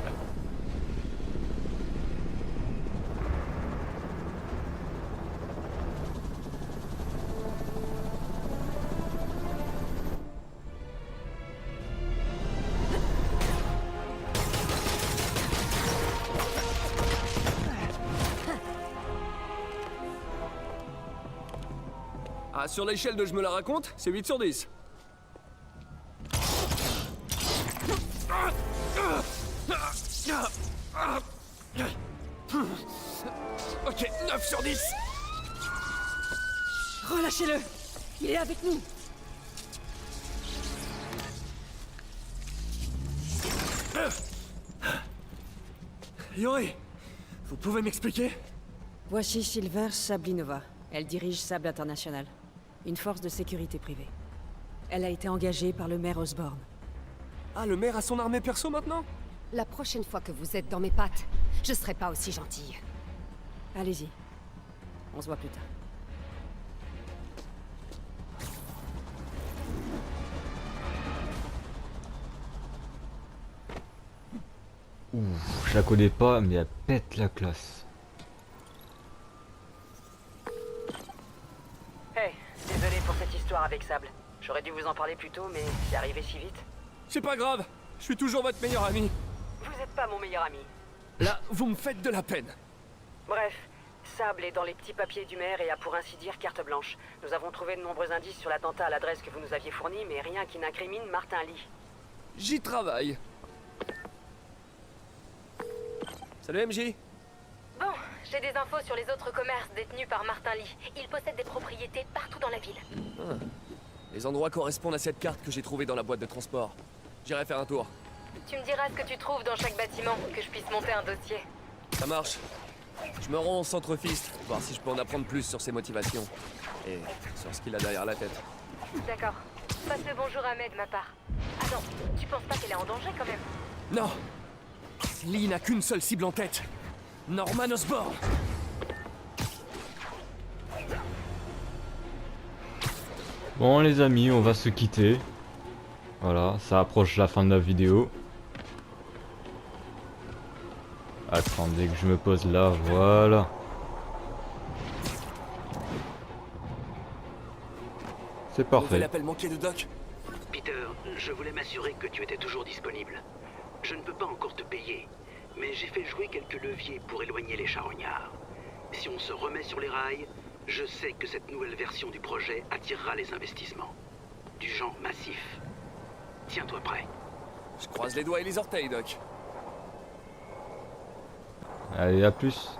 Ah, sur l'échelle de je me la raconte, c'est 8 sur 10. Ok, 9 sur 10. Relâchez-le. Il est avec nous. Yori, vous pouvez m'expliquer? Voici Silver Sablinova. Elle dirige Sable International, une force de sécurité privée. Elle a été engagée par le maire Osborne. Ah, le maire a son armée perso maintenant? La prochaine fois que vous êtes dans mes pattes, je serai pas aussi gentille. Allez-y. On se voit plus tard. Ouh, je la connais pas, mais elle pète la classe. Hey, désolé pour cette histoire avec Sable. J'aurais dû vous en parler plus tôt, mais c'est arrivé si vite. C'est pas grave, je suis toujours votre meilleur ami. Vous êtes pas mon meilleur ami. Là, vous me faites de la peine. Bref, Sable est dans les petits papiers du maire et a pour ainsi dire carte blanche. Nous avons trouvé de nombreux indices sur l'attentat à l'adresse que vous nous aviez fournie, mais rien qui n'incrimine Martin Lee. J'y travaille. Salut MJ. Bon, j'ai des infos sur les autres commerces détenus par Martin Lee. Il possède des propriétés partout dans la ville. Ah. Les endroits correspondent à cette carte que j'ai trouvée dans la boîte de transport. J'irai faire un tour. Tu me diras ce que tu trouves dans chaque bâtiment, que je puisse monter un dossier. Ça marche. Je me rends au centre Fist, voir si je peux en apprendre plus sur ses motivations. Et sur ce qu'il a derrière la tête. D'accord. Passe le bonjour à Meg de ma part. Attends, tu penses pas qu'elle est en danger quand même? Non! Lee n'a qu'une seule cible en tête. Norman Osborn! Bon les amis, on va se quitter. Voilà, ça approche la fin de la vidéo. Attendez que je me pose là, voilà. C'est parfait. L'appel manqué de Doc. Peter, je voulais m'assurer que tu étais toujours disponible. Je ne peux pas encore te payer, mais j'ai fait jouer quelques leviers pour éloigner les charognards. Si on se remet sur les rails, je sais que cette nouvelle version du projet attirera les investissements. Du genre massif. Tiens-toi prêt. Je croise les doigts et les orteils, Doc. Allez, à plus.